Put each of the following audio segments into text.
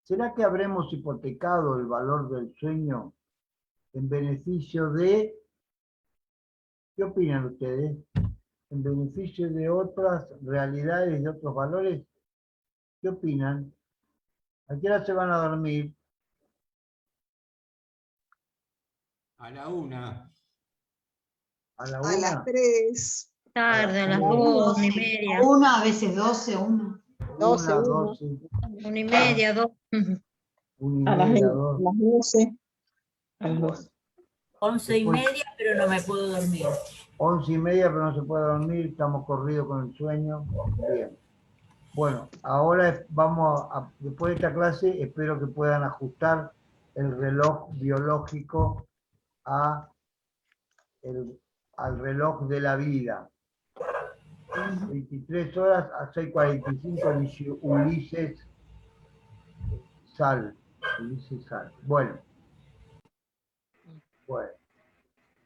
¿Será que habremos hipotecado el valor del sueño en beneficio de, qué opinan ustedes? ¿En beneficio de otras realidades, de otros valores? ¿Qué opinan? ¿A qué hora se van a dormir? A la 1. ¿A la A las 1? 3. Tarde, a las tres. 2, 1:30. Una, a veces 12, una. 12, 1, 1. 12, 1:30, 2. 1 A y las media, 12. 2. A las 12. 11:30, pero no me puedo dormir. 11:30, pero no se puede dormir, estamos corridos con el sueño. Bien. Bueno, ahora vamos después de esta clase, espero que puedan ajustar el reloj biológico al reloj de la vida. 23 horas a 6:45, Ulises Sal. Bueno.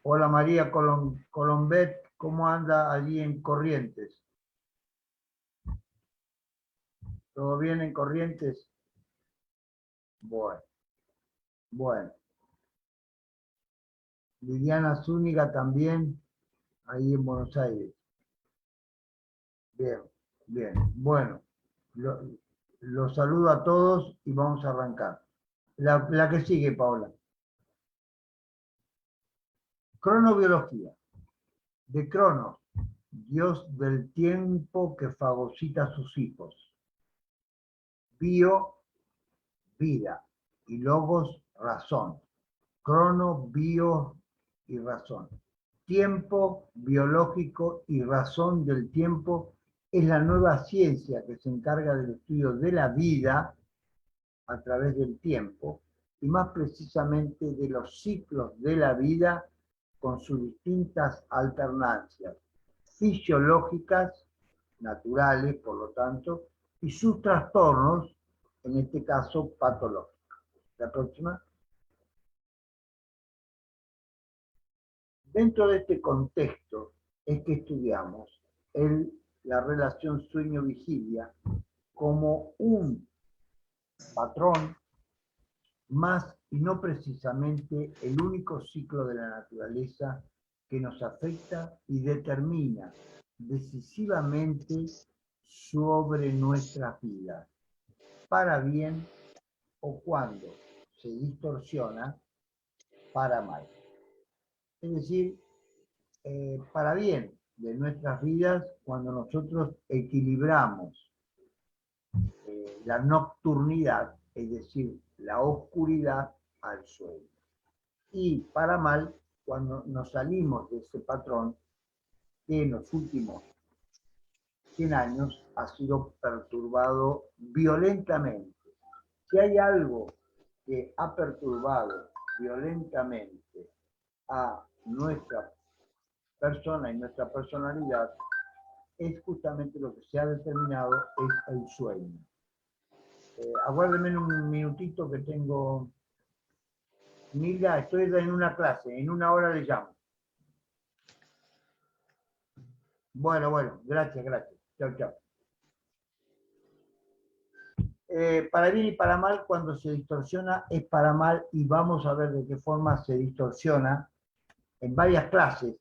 Hola María Colombet, ¿cómo anda allí en Corrientes? ¿Todo bien en Corrientes? Bueno. Liliana Zúñiga también, ahí en Buenos Aires. Bien. Bueno, los saludo a todos y vamos a arrancar. La que sigue, Paola. Cronobiología. De Cronos, dios del tiempo que fagocita a sus hijos. Bio, vida. Y logos, razón. Crono, bio y razón. Tiempo biológico y razón del tiempo es la nueva ciencia que se encarga del estudio de la vida a través del tiempo y más precisamente de los ciclos de la vida con sus distintas alternancias fisiológicas, naturales por lo tanto, y sus trastornos, en este caso patológicos. La próxima. Dentro de este contexto es que estudiamos la relación sueño-vigilia como un patrón más y no precisamente el único ciclo de la naturaleza que nos afecta y determina decisivamente sobre nuestras vidas, para bien o cuando se distorsiona, para mal. Es decir, para bien de nuestras vidas cuando nosotros equilibramos la nocturnidad, es decir, la oscuridad al sueño. Y para mal cuando nos salimos de ese patrón que en los últimos 100 años ha sido perturbado violentamente. Si hay algo que ha perturbado violentamente a nuestra persona y nuestra personalidad, es justamente lo que se ha determinado, es el sueño. Aguárdenme un minutito que tengo... Mira, estoy en una clase, en 1 hora le llamo. Bueno, gracias. Chao. Para bien y para mal, cuando se distorsiona es para mal y vamos a ver de qué forma se distorsiona en varias clases,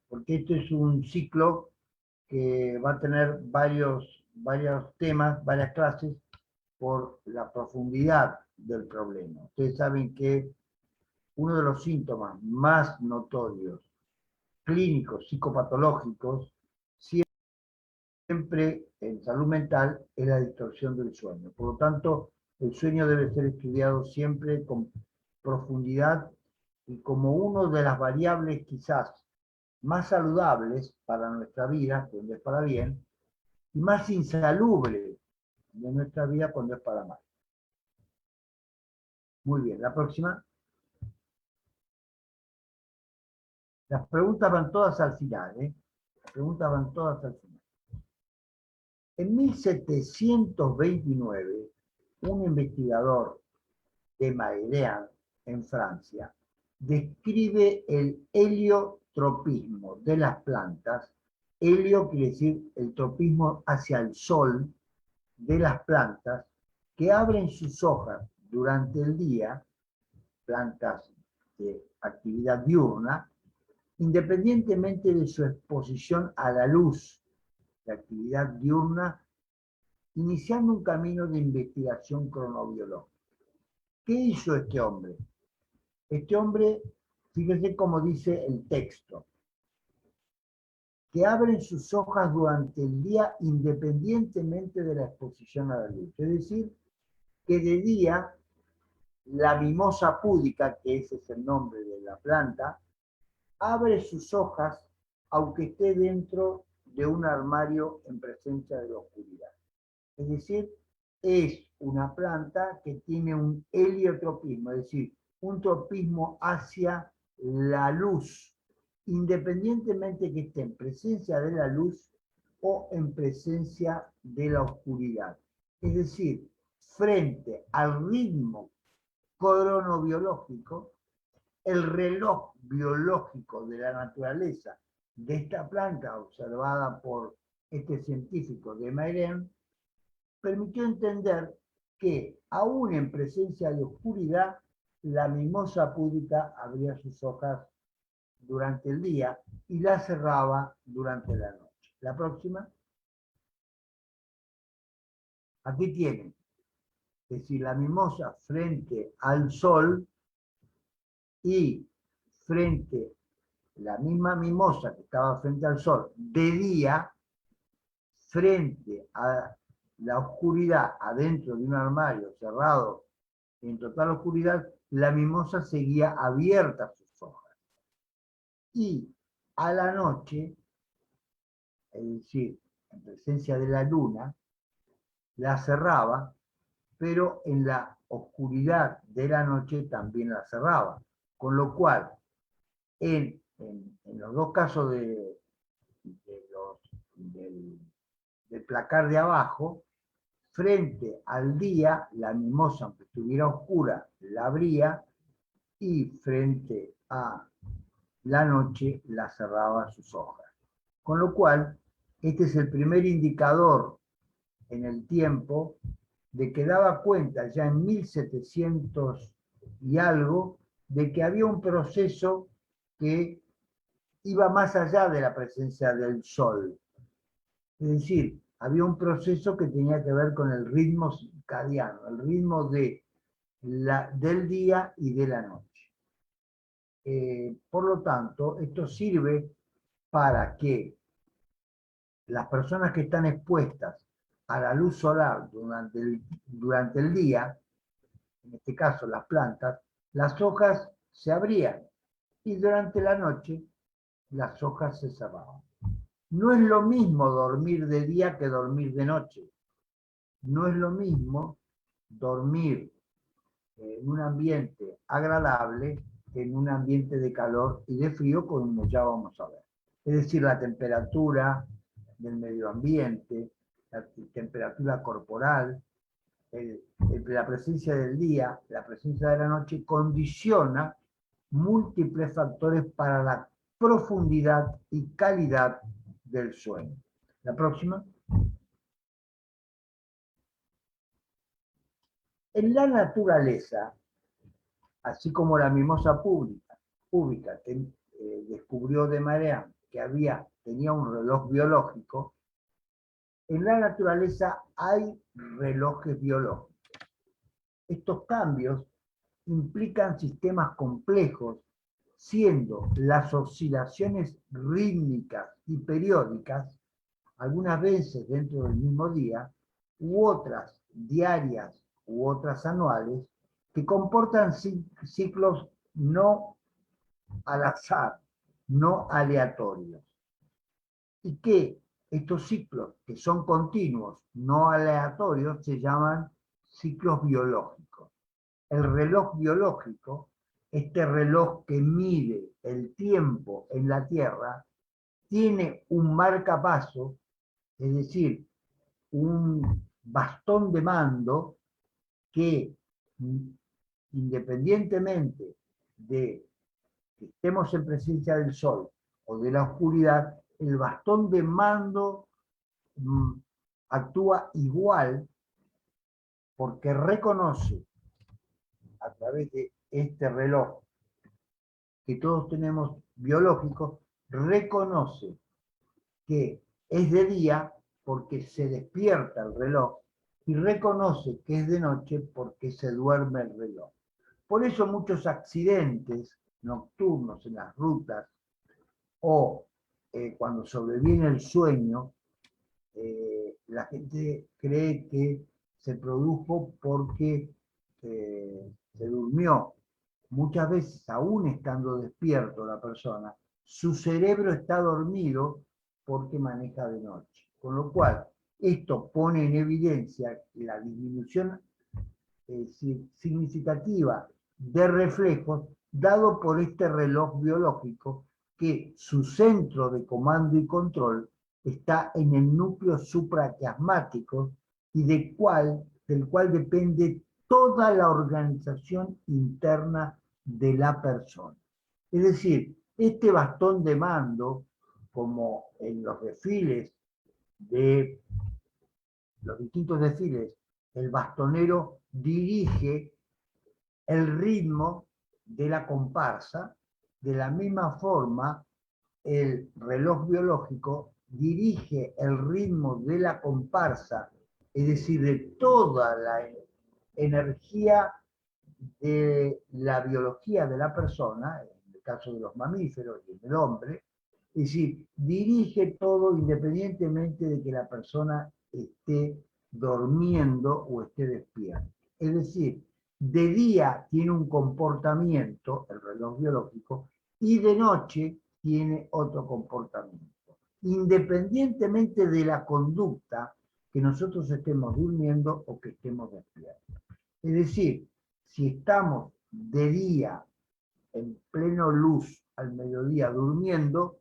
porque esto es un ciclo que va a tener varios temas, varias clases, por la profundidad del problema. Ustedes saben que uno de los síntomas más notorios, clínicos, psicopatológicos, siempre en salud mental es la distorsión del sueño. Por lo tanto, el sueño debe ser estudiado siempre con profundidad y como una de las variables quizás más saludables para nuestra vida, cuando es para bien, y más insalubre de nuestra vida cuando es para mal. Muy bien, la próxima. Las preguntas van todas al final, Las preguntas van todas al final. En 1729, un investigador de Mailleran, en Francia, describe el heliotropismo de las plantas. Helio quiere decir el tropismo hacia el sol de las plantas, que abren sus hojas durante el día, plantas de actividad diurna, independientemente de su exposición a la luz de actividad diurna, iniciando un camino de investigación cronobiológica. ¿Qué hizo este hombre? Este hombre, fíjese cómo dice el texto, que abren sus hojas durante el día independientemente de la exposición a la luz. Es decir, que de día la mimosa púdica, que ese es el nombre de la planta, abre sus hojas aunque esté dentro de un armario en presencia de la oscuridad. Es decir, es una planta que tiene un heliotropismo, es decir, un tropismo hacia la luz, independientemente que esté en presencia de la luz o en presencia de la oscuridad. Es decir, frente al ritmo cronobiológico, el reloj biológico de la naturaleza de esta planta, observada por este científico de Mayrén, permitió entender que, aún en presencia de oscuridad, la mimosa púdica abría sus hojas durante el día y la cerraba durante la noche. La próxima. Aquí tienen. Es decir, la mimosa frente al sol y frente, la misma mimosa que estaba frente al sol de día, frente a la oscuridad adentro de un armario cerrado en total oscuridad, la mimosa seguía abierta sus hojas. Y a la noche, es decir, en presencia de la luna, la cerraba, pero en la oscuridad de la noche también la cerraba. Con lo cual, en los dos casos del placar de abajo, frente al día, la mimosa, aunque estuviera oscura, la abría, y frente a la noche la cerraba sus hojas. Con lo cual, este es el primer indicador en el tiempo de que daba cuenta ya en 1700 y algo de que había un proceso que iba más allá de la presencia del sol. Es decir, había un proceso que tenía que ver con el ritmo circadiano, el ritmo del día y de la noche. Por lo tanto, esto sirve para que las personas que están expuestas a la luz solar durante el día, en este caso las plantas, las hojas se abrían y durante la noche las hojas se cerraban. No es lo mismo dormir de día que dormir de noche. No es lo mismo dormir en un ambiente agradable que en un ambiente de calor y de frío, como ya vamos a ver. Es decir, la temperatura del medio ambiente, la temperatura corporal, la presencia del día, la presencia de la noche, condiciona múltiples factores para la profundidad y calidad del sueño. La próxima. En la naturaleza, así como la mimosa pública que descubrió de Mayrén que tenía un reloj biológico, en la naturaleza hay relojes biológicos. Estos cambios implican sistemas complejos, siendo las oscilaciones rítmicas y periódicas, algunas veces dentro del mismo día, u otras diarias u otras anuales, que comportan ciclos no al azar, no aleatorios. Y que estos ciclos, que son continuos, no aleatorios, se llaman ciclos biológicos. El reloj biológico, este reloj que mide el tiempo en la Tierra, tiene un marcapaso, es decir, un bastón de mando que, independientemente de que estemos en presencia del sol o de la oscuridad, el bastón de mando actúa igual porque reconoce a través de este reloj que todos tenemos biológico, reconoce que es de día porque se despierta el reloj y reconoce que es de noche porque se duerme el reloj. Por eso muchos accidentes nocturnos en las rutas o cuando sobreviene el sueño, la gente cree que se produjo porque se durmió. Muchas veces, aún estando despierto la persona, su cerebro está dormido porque maneja de noche. Con lo cual, esto pone en evidencia la disminución significativa de reflejos dado por este reloj biológico que su centro de comando y control está en el núcleo supraquiasmático y del cual depende toda la organización interna de la persona. Es decir, este bastón de mando, como en los desfiles de los distintos desfiles, el bastonero dirige el ritmo de la comparsa, de la misma forma el reloj biológico dirige el ritmo de la comparsa, es decir, de toda la energía de la biología de la persona, en el caso de los mamíferos y del hombre, es decir, dirige todo independientemente de que la persona esté durmiendo o esté despierta. Es decir, de día tiene un comportamiento, el reloj biológico, y de noche tiene otro comportamiento, independientemente de la conducta que nosotros estemos durmiendo o que estemos despiertos. Es decir, si estamos de día, en pleno luz, al mediodía, durmiendo,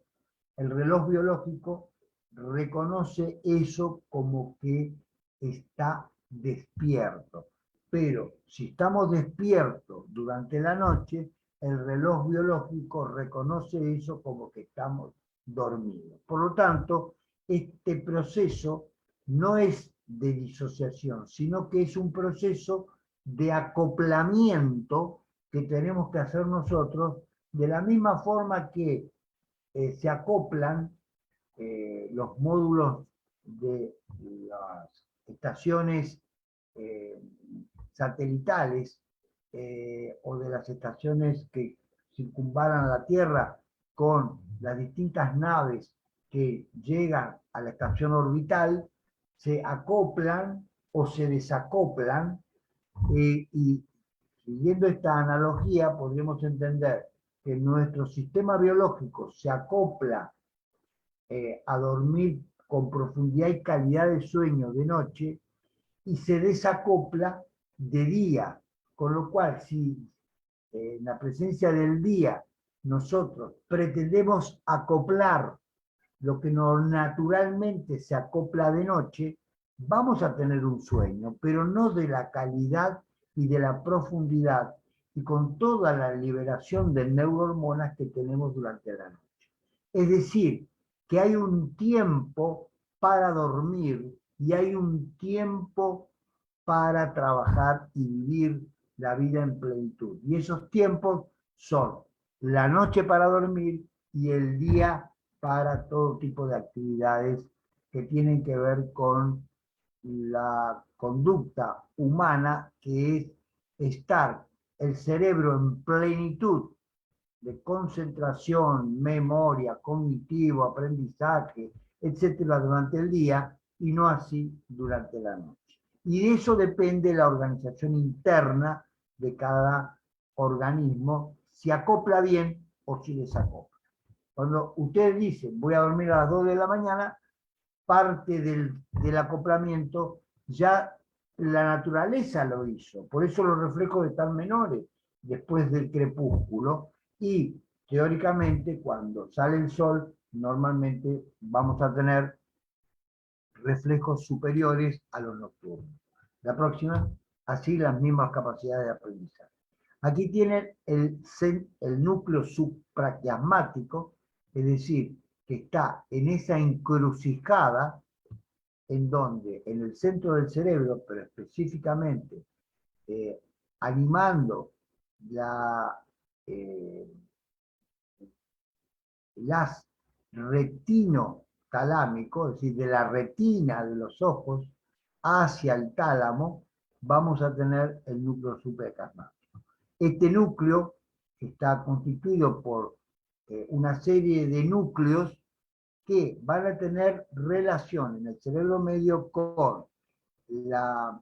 el reloj biológico reconoce eso como que está despierto. Pero si estamos despiertos durante la noche, el reloj biológico reconoce eso como que estamos dormidos. Por lo tanto, este proceso no es de disociación, sino que es un proceso de acoplamiento que tenemos que hacer nosotros de la misma forma que se acoplan los módulos de las estaciones satelitales o de las estaciones que circunvalan la Tierra con las distintas naves que llegan a la estación orbital, se acoplan o se desacoplan y siguiendo esta analogía podríamos entender que nuestro sistema biológico se acopla a dormir con profundidad y calidad de sueño de noche y se desacopla de día, con lo cual si en la presencia del día nosotros pretendemos acoplar lo que naturalmente se acopla de noche, vamos a tener un sueño, pero no de la calidad y de la profundidad y con toda la liberación de neurohormonas que tenemos durante la noche. Es decir, que hay un tiempo para dormir y hay un tiempo para trabajar y vivir la vida en plenitud. Y esos tiempos son la noche para dormir y el día para todo tipo de actividades que tienen que ver con la conducta humana, que es estar el cerebro en plenitud de concentración, memoria, cognitivo, aprendizaje, etcétera, durante el día y no así durante la noche. Y de eso depende la organización interna de cada organismo, si acopla bien o si desacopla. Cuando ustedes dicen, voy a dormir a las 2 de la mañana, parte del acoplamiento ya la naturaleza lo hizo. Por eso los reflejos están menores después del crepúsculo y teóricamente cuando sale el sol normalmente vamos a tener reflejos superiores a los nocturnos. La próxima, así las mismas capacidades de aprendizaje. Aquí tienen el núcleo supraquiasmático, es decir, que está en esa encrucijada en donde en el centro del cerebro, pero específicamente animando eh, las retinotalámico, es decir, de la retina de los ojos hacia el tálamo, vamos a tener el núcleo suprachiasmático. Este núcleo está constituido por una serie de núcleos que van a tener relación en el cerebro medio con la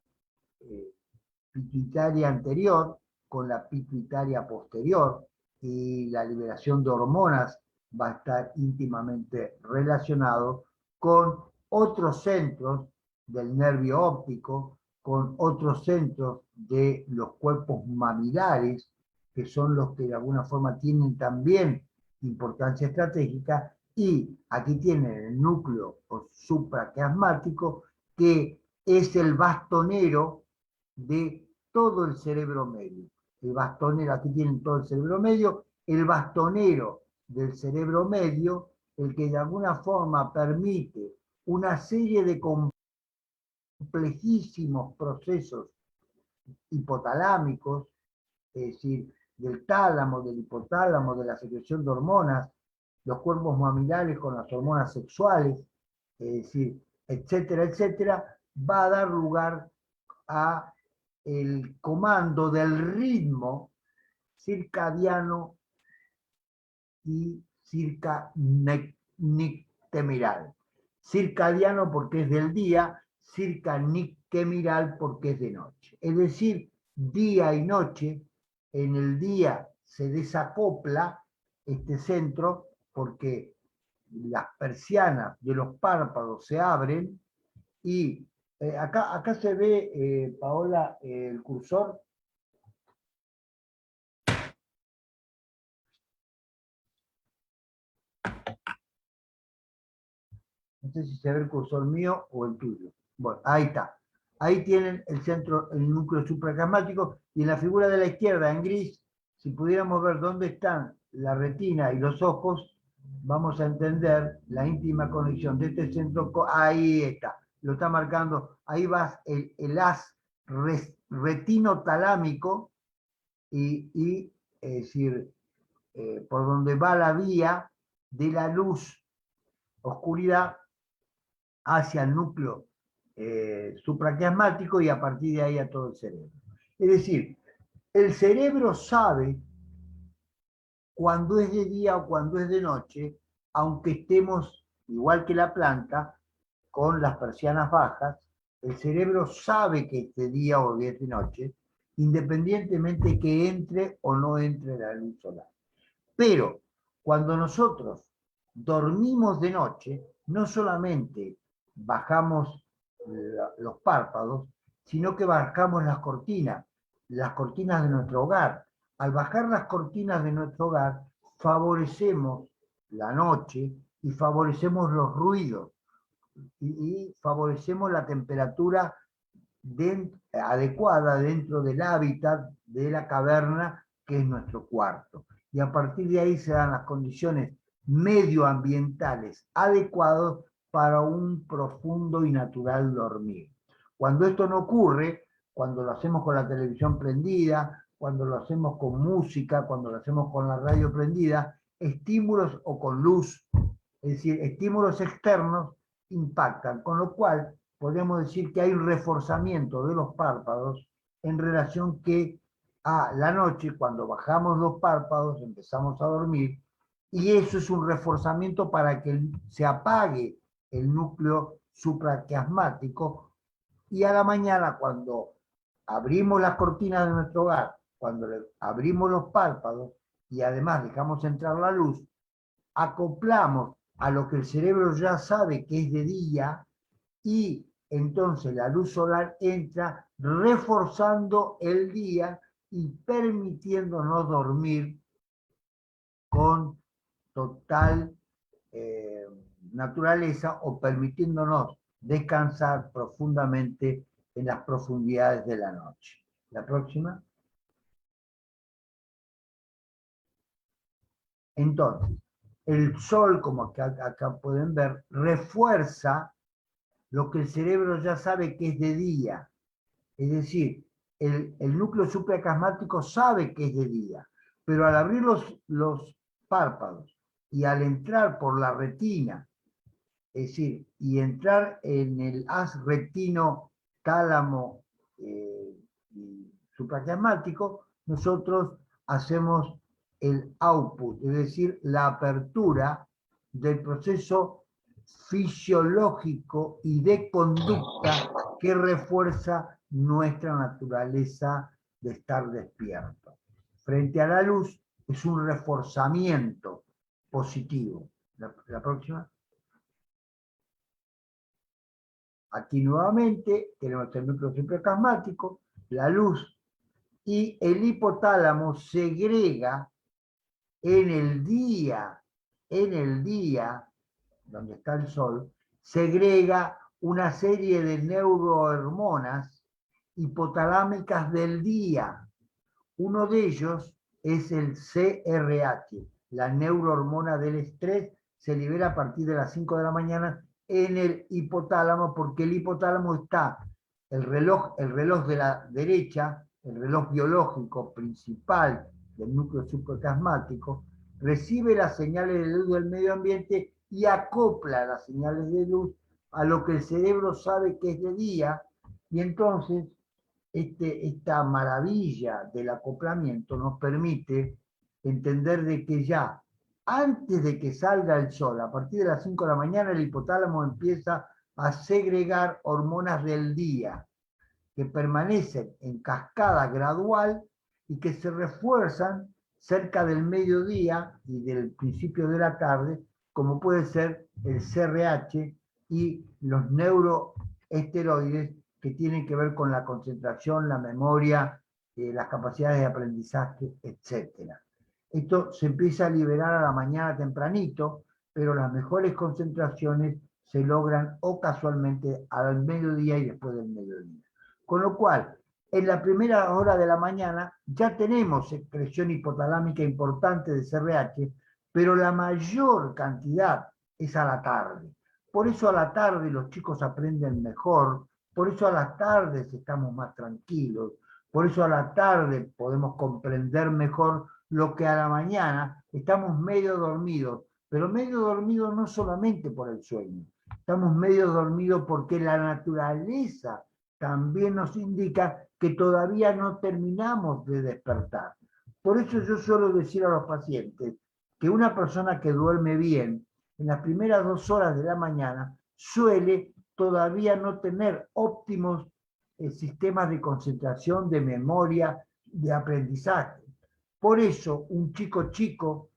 pituitaria anterior, con la pituitaria posterior, y la liberación de hormonas va a estar íntimamente relacionado con otros centros del nervio óptico, con otros centros de los cuerpos mamilares, que son los que de alguna forma tienen también importancia estratégica, y aquí tienen el núcleo supraquiasmático, que es el bastonero de todo el cerebro medio. El bastonero, aquí tienen todo el cerebro medio, el bastonero del cerebro medio, el que de alguna forma permite una serie de complejísimos procesos hipotalámicos, es decir, del tálamo, del hipotálamo, de la secreción de hormonas, los cuerpos mamilares con las hormonas sexuales, es decir, etcétera, etcétera, va a dar lugar a el comando del ritmo circadiano y circanictemeral. Circadiano porque es del día, circanictemeral porque es de noche. Es decir, día y noche. En el día se desacopla este centro porque las persianas de los párpados se abren y acá se ve, Paola, el cursor. No sé si se ve el cursor mío o el tuyo. Bueno, ahí está. Ahí tienen el centro, el núcleo supraquiasmático, y en la figura de la izquierda, en gris, si pudiéramos ver dónde están la retina y los ojos, vamos a entender la íntima conexión de este centro. Ahí está, lo está marcando. Ahí va el haz retinotalámico y es decir, por donde va la vía de la luz, oscuridad, hacia el núcleo supraquiasmático y a partir de ahí a todo el cerebro. Es decir, el cerebro sabe cuando es de día o cuando es de noche, aunque estemos, igual que la planta, con las persianas bajas, el cerebro sabe que es de día o es de noche, independientemente que entre o no entre la luz solar. Pero cuando nosotros dormimos de noche, no solamente bajamos los párpados, sino que bajamos las cortinas de nuestro hogar. Al bajar las cortinas de nuestro hogar, favorecemos la noche y favorecemos los ruidos y favorecemos la temperatura adecuada dentro del hábitat de la caverna que es nuestro cuarto. Y a partir de ahí se dan las condiciones medioambientales adecuadas para un profundo y natural dormir. Cuando esto no ocurre, cuando lo hacemos con la televisión prendida, cuando lo hacemos con música, cuando lo hacemos con la radio prendida, estímulos o con luz, es decir, estímulos externos impactan, con lo cual podemos decir que hay un reforzamiento de los párpados en relación que a la noche, cuando bajamos los párpados, empezamos a dormir, y eso es un reforzamiento para que se apague el núcleo supraquiasmático, y a la mañana, cuando abrimos las cortinas de nuestro hogar, cuando abrimos los párpados y además dejamos entrar la luz, acoplamos a lo que el cerebro ya sabe que es de día, y entonces la luz solar entra reforzando el día y permitiéndonos dormir con total naturaleza, o permitiéndonos descansar profundamente en las profundidades de la noche. La próxima. Entonces, el sol, como acá pueden ver, refuerza lo que el cerebro ya sabe que es de día. Es decir, el núcleo supraquiasmático sabe que es de día, pero al abrir los párpados y al entrar por la retina, es decir, y entrar en el haz retino tálamo y supraquiasmático, nosotros hacemos el output, es decir, la apertura del proceso fisiológico y de conducta que refuerza nuestra naturaleza de estar despierto. Frente a la luz es un reforzamiento positivo. La próxima. Aquí nuevamente tenemos el núcleo supraquiasmático, la luz, y el hipotálamo segrega en el día, donde está el sol, segrega una serie de neurohormonas hipotalámicas del día. Uno de ellos es el CRH, la neurohormona del estrés, se libera a partir de las 5 de la mañana en el hipotálamo, porque el hipotálamo está el reloj de la derecha, el reloj biológico principal del núcleo supraquiasmático, recibe las señales de luz del medio ambiente y acopla las señales de luz a lo que el cerebro sabe que es de día, y entonces esta maravilla del acoplamiento nos permite entender de que ya antes de que salga el sol, a partir de las 5 de la mañana, el hipotálamo empieza a segregar hormonas del día que permanecen en cascada gradual y que se refuerzan cerca del mediodía y del principio de la tarde, como puede ser el CRH y los neuroesteroides que tienen que ver con la concentración, la memoria, las capacidades de aprendizaje, etc. Esto se empieza a liberar a la mañana tempranito, pero las mejores concentraciones se logran o casualmente al mediodía y después del mediodía. Con lo cual, en la primera hora de la mañana ya tenemos excreción hipotalámica importante de CRH, pero la mayor cantidad es a la tarde. Por eso a la tarde los chicos aprenden mejor, por eso a las tardes estamos más tranquilos, por eso a la tarde podemos comprender mejor lo que a la mañana estamos medio dormidos, pero medio dormidos no solamente por el sueño, estamos medio dormidos porque la naturaleza también nos indica que todavía no terminamos de despertar. Por eso yo suelo decir a los pacientes que una persona que duerme bien en las primeras 2 horas de la mañana suele todavía no tener óptimos sistemas de concentración, de memoria, de aprendizaje. Por eso un chico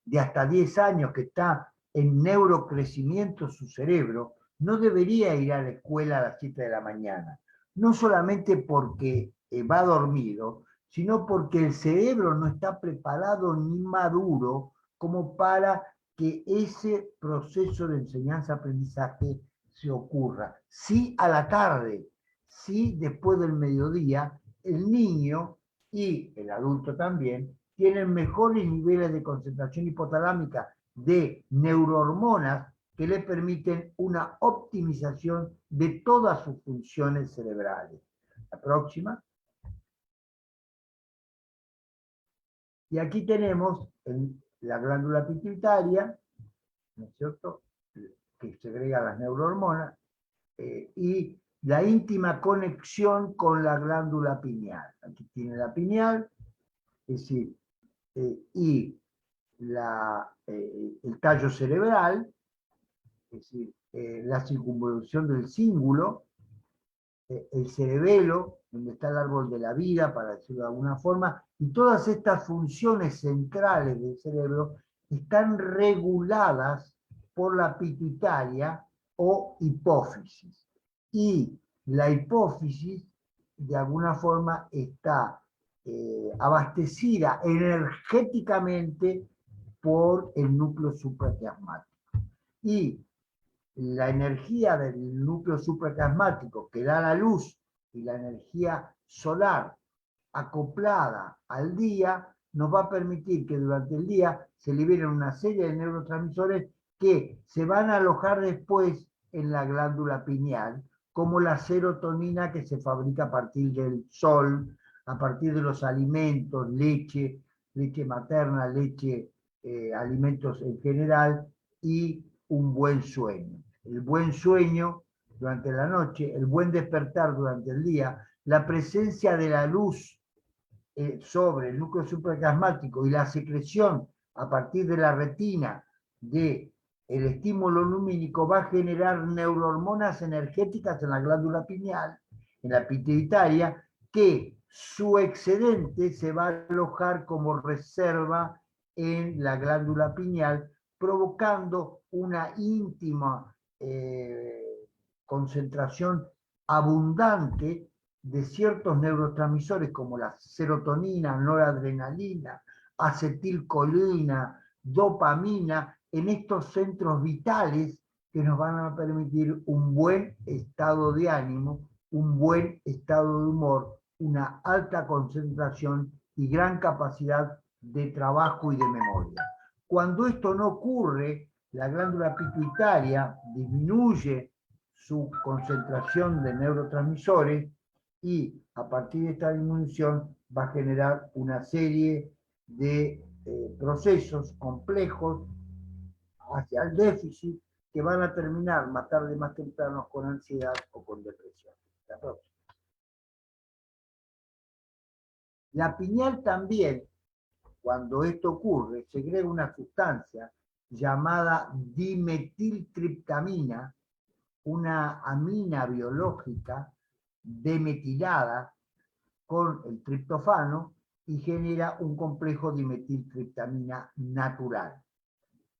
de hasta 10 años que está en neurocrecimiento su cerebro, no debería ir a la escuela a las 7 de la mañana. No solamente porque va dormido, sino porque el cerebro no está preparado ni maduro como para que ese proceso de enseñanza-aprendizaje se ocurra. Sí a la tarde, sí después del mediodía, el niño y el adulto también tienen mejores niveles de concentración hipotalámica de neurohormonas que le permiten una optimización de todas sus funciones cerebrales. La próxima. Y aquí tenemos la glándula pituitaria, ¿no es cierto?, que segrega las neurohormonas, y la íntima conexión con la glándula pineal. Aquí tiene la pineal, es decir, y el tallo cerebral, es decir, la circunvolución del cíngulo, el cerebelo, donde está el árbol de la vida, para decirlo de alguna forma, y todas estas funciones centrales del cerebro están reguladas por la pituitaria o hipófisis. Y la hipófisis, de alguna forma, está abastecida energéticamente por el núcleo supraquiasmático. Y la energía del núcleo supraquiasmático que da la luz y la energía solar acoplada al día nos va a permitir que durante el día se liberen una serie de neurotransmisores que se van a alojar después en la glándula pineal, como la serotonina que se fabrica a partir del sol, a partir de los alimentos, leche, leche materna, leche, alimentos en general, y un buen sueño. El buen sueño durante la noche, el buen despertar durante el día, la presencia de la luz sobre el núcleo supraquiasmático y la secreción a partir de la retina de el estímulo lumínico va a generar neurohormonas energéticas en la glándula pineal, en la pituitaria, que su excedente se va a alojar como reserva en la glándula pineal, provocando una íntima concentración abundante de ciertos neurotransmisores como la serotonina, noradrenalina, acetilcolina, dopamina, en estos centros vitales que nos van a permitir un buen estado de ánimo, un buen estado de humor, una alta concentración y gran capacidad de trabajo y de memoria. Cuando esto no ocurre, la glándula pituitaria disminuye su concentración de neurotransmisores y a partir de esta disminución va a generar una serie de procesos complejos hacia el déficit que van a terminar más tarde, más temprano, con ansiedad o con depresión. La próxima. La pineal también, cuando esto ocurre, segrega una sustancia llamada dimetiltriptamina, una amina biológica demetilada con el triptofano y genera un complejo dimetiltriptamina natural.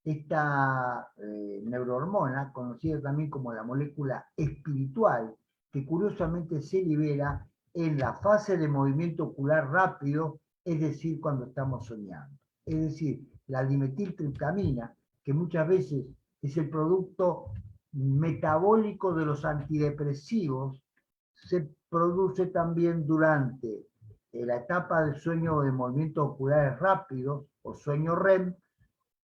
Esta neurohormona, conocida también como la molécula espiritual, que curiosamente se libera en la fase de movimiento ocular rápido, es decir, cuando estamos soñando. Es decir, la dimetiltriptamina, que muchas veces es el producto metabólico de los antidepresivos, se produce también durante la etapa del sueño de movimientos oculares rápidos o sueño REM,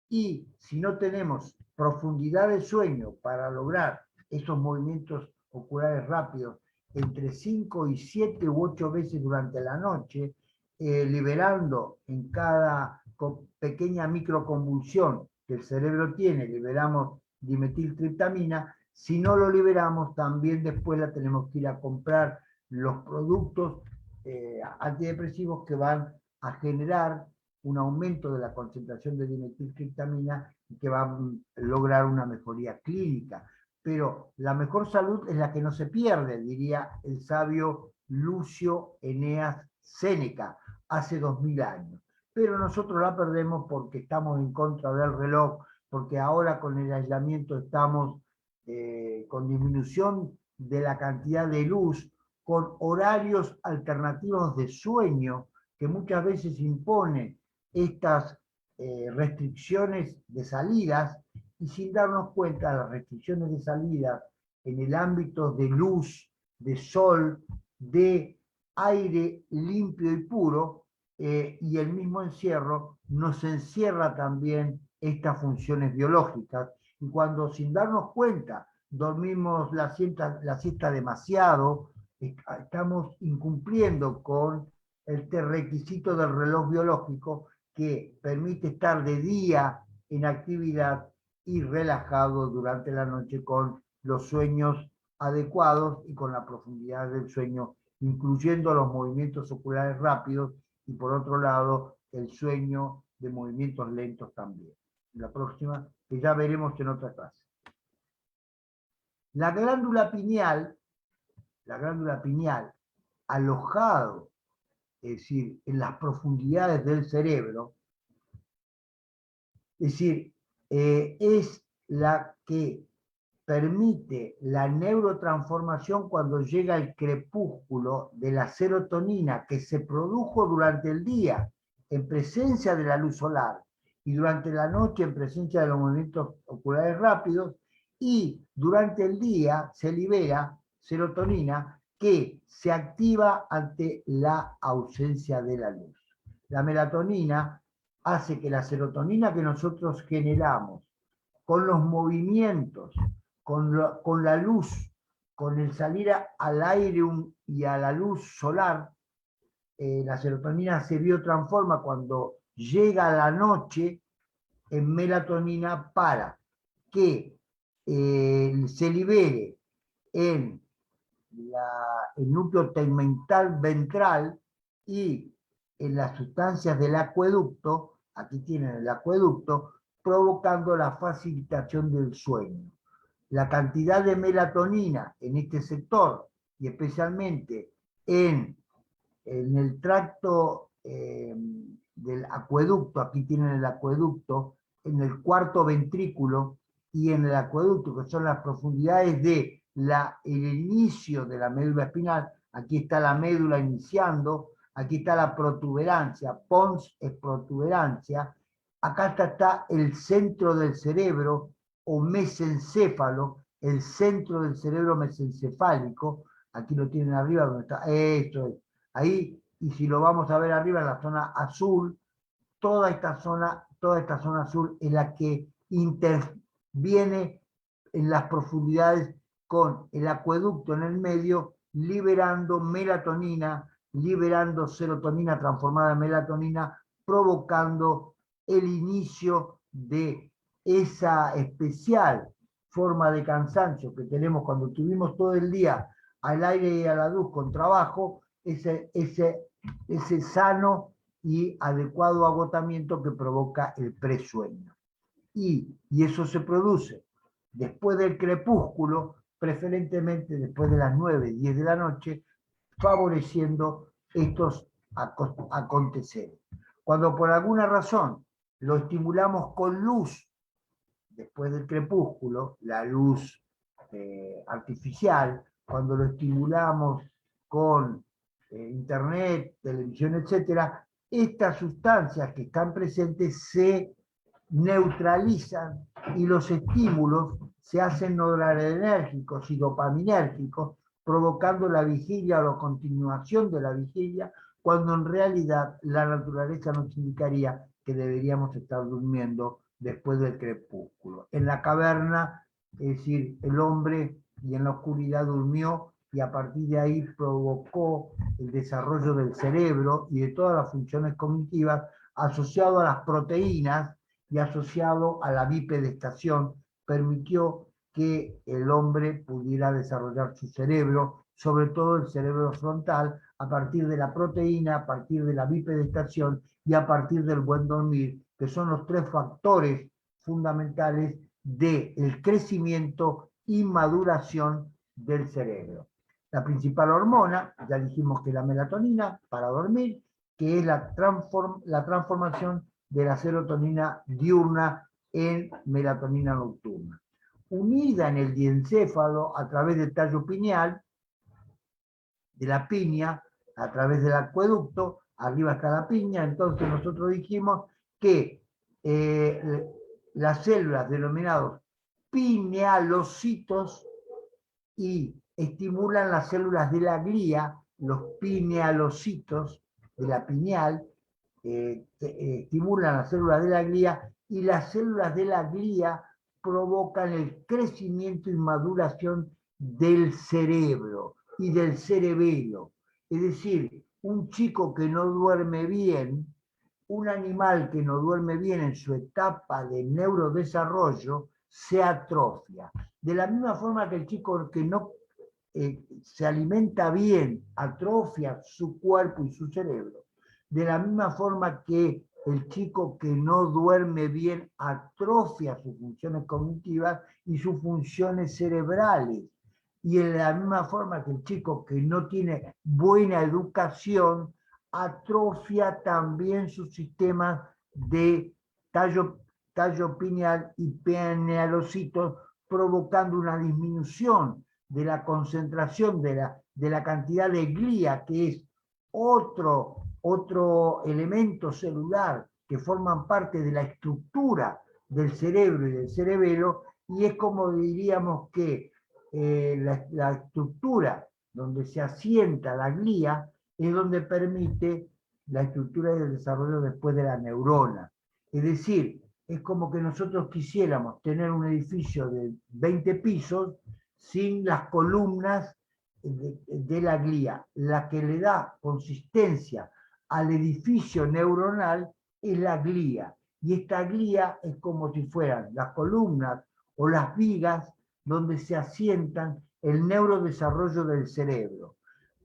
y si no tenemos profundidad de sueño para lograr esos movimientos oculares rápidos entre 5 y 7 u 8 veces durante la noche, liberando en cada pequeña microconvulsión que el cerebro tiene, liberamos dimetiltriptamina. Si no lo liberamos, también después la tenemos que ir a comprar los productos antidepresivos que van a generar un aumento de la concentración de dimetiltriptamina y que va a lograr una mejoría clínica. Pero la mejor salud es la que no se pierde, diría el sabio Lucio Eneas Séneca, hace 2000 años. Pero nosotros la perdemos porque estamos en contra del reloj, porque ahora con el aislamiento estamos con disminución de la cantidad de luz, con horarios alternativos de sueño que muchas veces imponen estas restricciones de salidas, y sin darnos cuenta las restricciones de salida en el ámbito de luz, de sol, de aire limpio y puro, y el mismo encierro nos encierra también estas funciones biológicas, y cuando sin darnos cuenta dormimos la siesta demasiado, estamos incumpliendo con el requisito del reloj biológico que permite estar de día en actividad y relajado durante la noche con los sueños adecuados y con la profundidad del sueño, incluyendo los movimientos oculares rápidos y por otro lado el sueño de movimientos lentos también. La próxima, que ya veremos en otra clase. La glándula pineal, alojado, es decir, en las profundidades del cerebro, es decir, es la que permite la neurotransformación cuando llega el crepúsculo de la serotonina que se produjo durante el día en presencia de la luz solar y durante la noche en presencia de los movimientos oculares rápidos, y durante el día se libera serotonina que se activa ante la ausencia de la luz. La melatonina hace que la serotonina que nosotros generamos con los movimientos, con la luz, con el salir al aire y a la luz solar, la serotonina se biotransforma cuando llega la noche en melatonina para que se libere en el núcleo tegmental ventral y en las sustancias del acueducto, aquí tienen el acueducto, provocando la facilitación del sueño. La cantidad de melatonina en este sector, y especialmente en el tracto del acueducto, aquí tienen el acueducto, en el cuarto ventrículo y en el acueducto, que son las profundidades de el inicio de la médula espinal, aquí está la médula iniciando, aquí está la protuberancia, pons es protuberancia, acá está el centro del cerebro o mesencéfalo, el centro del cerebro mesencefálico, aquí lo tienen arriba donde está, esto es, ahí, y si lo vamos a ver arriba en la zona azul, toda esta zona azul es la que interviene en las profundidades con el acueducto en el medio, liberando melatonina, liberando serotonina transformada en melatonina, provocando el inicio de esa especial forma de cansancio que tenemos cuando estuvimos todo el día al aire y a la luz con trabajo, ese sano y adecuado agotamiento que provoca el presueño. Y eso se produce después del crepúsculo, preferentemente después de las 9, 10 de la noche, favoreciendo estos aconteceres. Cuando por alguna razón lo estimulamos con luz, después del crepúsculo, la luz artificial, cuando lo estimulamos con internet, televisión, etcétera, estas sustancias que están presentes se neutralizan y los estímulos se hacen noradrenérgicos y dopaminérgicos, provocando la vigilia o la continuación de la vigilia, cuando en realidad la naturaleza nos indicaría que deberíamos estar durmiendo después del crepúsculo. En la caverna, es decir, el hombre y en la oscuridad durmió, y a partir de ahí provocó el desarrollo del cerebro y de todas las funciones cognitivas asociado a las proteínas y asociado a la bipedestación, permitió que el hombre pudiera desarrollar su cerebro, sobre todo el cerebro frontal, a partir de la proteína, a partir de la bipedestación y a partir del buen dormir, que son los tres factores fundamentales del crecimiento y maduración del cerebro. La principal hormona, ya dijimos que es la melatonina para dormir, que es la transformación de la serotonina diurna en melatonina nocturna. Unida en el diencéfalo a través del tallo pineal, de la piña, a través del acueducto, arriba está la piña, entonces nosotros dijimos que las células denominadas pinealocitos y estimulan las células de la glía, los pinealocitos de la pineal, estimulan las células de la glía, y las células de la glía provocan el crecimiento y maduración del cerebro y del cerebelo. Es decir, un chico que no duerme bien, un animal que no duerme bien en su etapa de neurodesarrollo, se atrofia. De la misma forma que el chico que no se alimenta bien, atrofia su cuerpo y su cerebro. De la misma forma que el chico que no duerme bien atrofia sus funciones cognitivas y sus funciones cerebrales. Y de la misma forma que el chico que no tiene buena educación atrofia también sus sistemas de tallo pineal y pinealocitos, provocando una disminución de la concentración de la cantidad de glía, que es otro elemento celular que forman parte de la estructura del cerebro y del cerebelo, y es como diríamos que la estructura donde se asienta la glía es donde permite la estructura y el desarrollo después de la neurona. Es decir, es como que nosotros quisiéramos tener un edificio de 20 pisos sin las columnas de la glía. La que le da consistencia al edificio neuronal es la glía. Y esta glía es como si fueran las columnas o las vigas donde se asientan el neurodesarrollo del cerebro.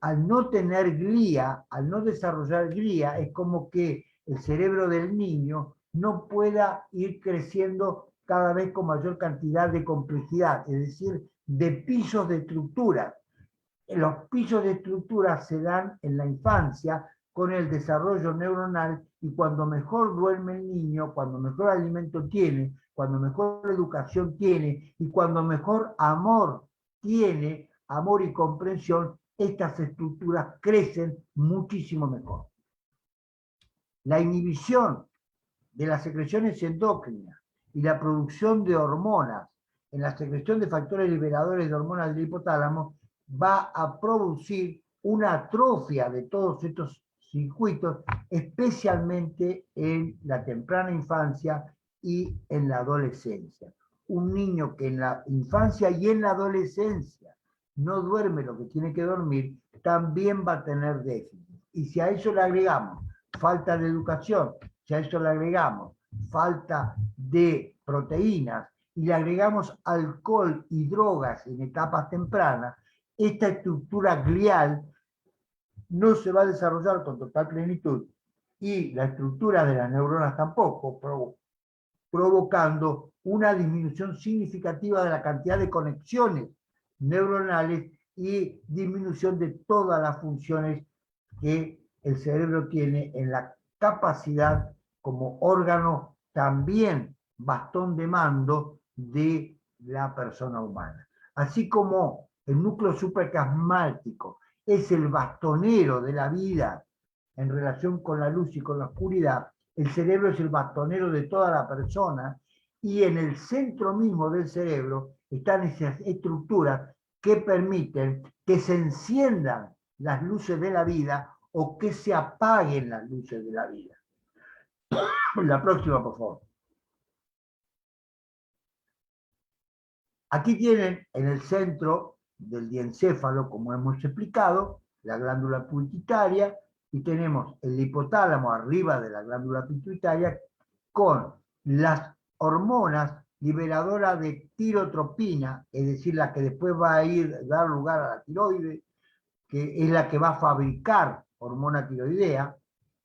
Al no tener glía, al no desarrollar glía, es como que el cerebro del niño no pueda ir creciendo cada vez con mayor cantidad de complejidad, es decir, de pisos de estructura. Los pisos de estructura se dan en la infancia con el desarrollo neuronal, y cuando mejor duerme el niño, cuando mejor alimento tiene, cuando mejor educación tiene y cuando mejor amor tiene, amor y comprensión, estas estructuras crecen muchísimo mejor. La inhibición de las secreciones endócrinas y la producción de hormonas en la secreción de factores liberadores de hormonas del hipotálamo va a producir una atrofia de todos estos circuitos, especialmente en la temprana infancia y en la adolescencia. Un niño que en la infancia y en la adolescencia no duerme lo que tiene que dormir, también va a tener déficit. Y si a eso le agregamos falta de educación, si a eso le agregamos falta de proteínas y le agregamos alcohol y drogas en etapas tempranas, esta estructura glial no se va a desarrollar con total plenitud y la estructura de las neuronas tampoco, provocando una disminución significativa de la cantidad de conexiones neuronales y disminución de todas las funciones que el cerebro tiene en la capacidad como órgano también bastón de mando de la persona humana. Así como el núcleo supraquiasmático es el bastonero de la vida en relación con la luz y con la oscuridad, el cerebro es el bastonero de toda la persona, y en el centro mismo del cerebro están esas estructuras que permiten que se enciendan las luces de la vida o que se apaguen las luces de la vida. La próxima, por favor. Aquí tienen en el centro del diencéfalo, como hemos explicado, la glándula pituitaria, y tenemos el hipotálamo arriba de la glándula pituitaria con las hormonas liberadoras de tirotropina, es decir, la que después va a dar lugar a la tiroides, que es la que va a fabricar hormona tiroidea,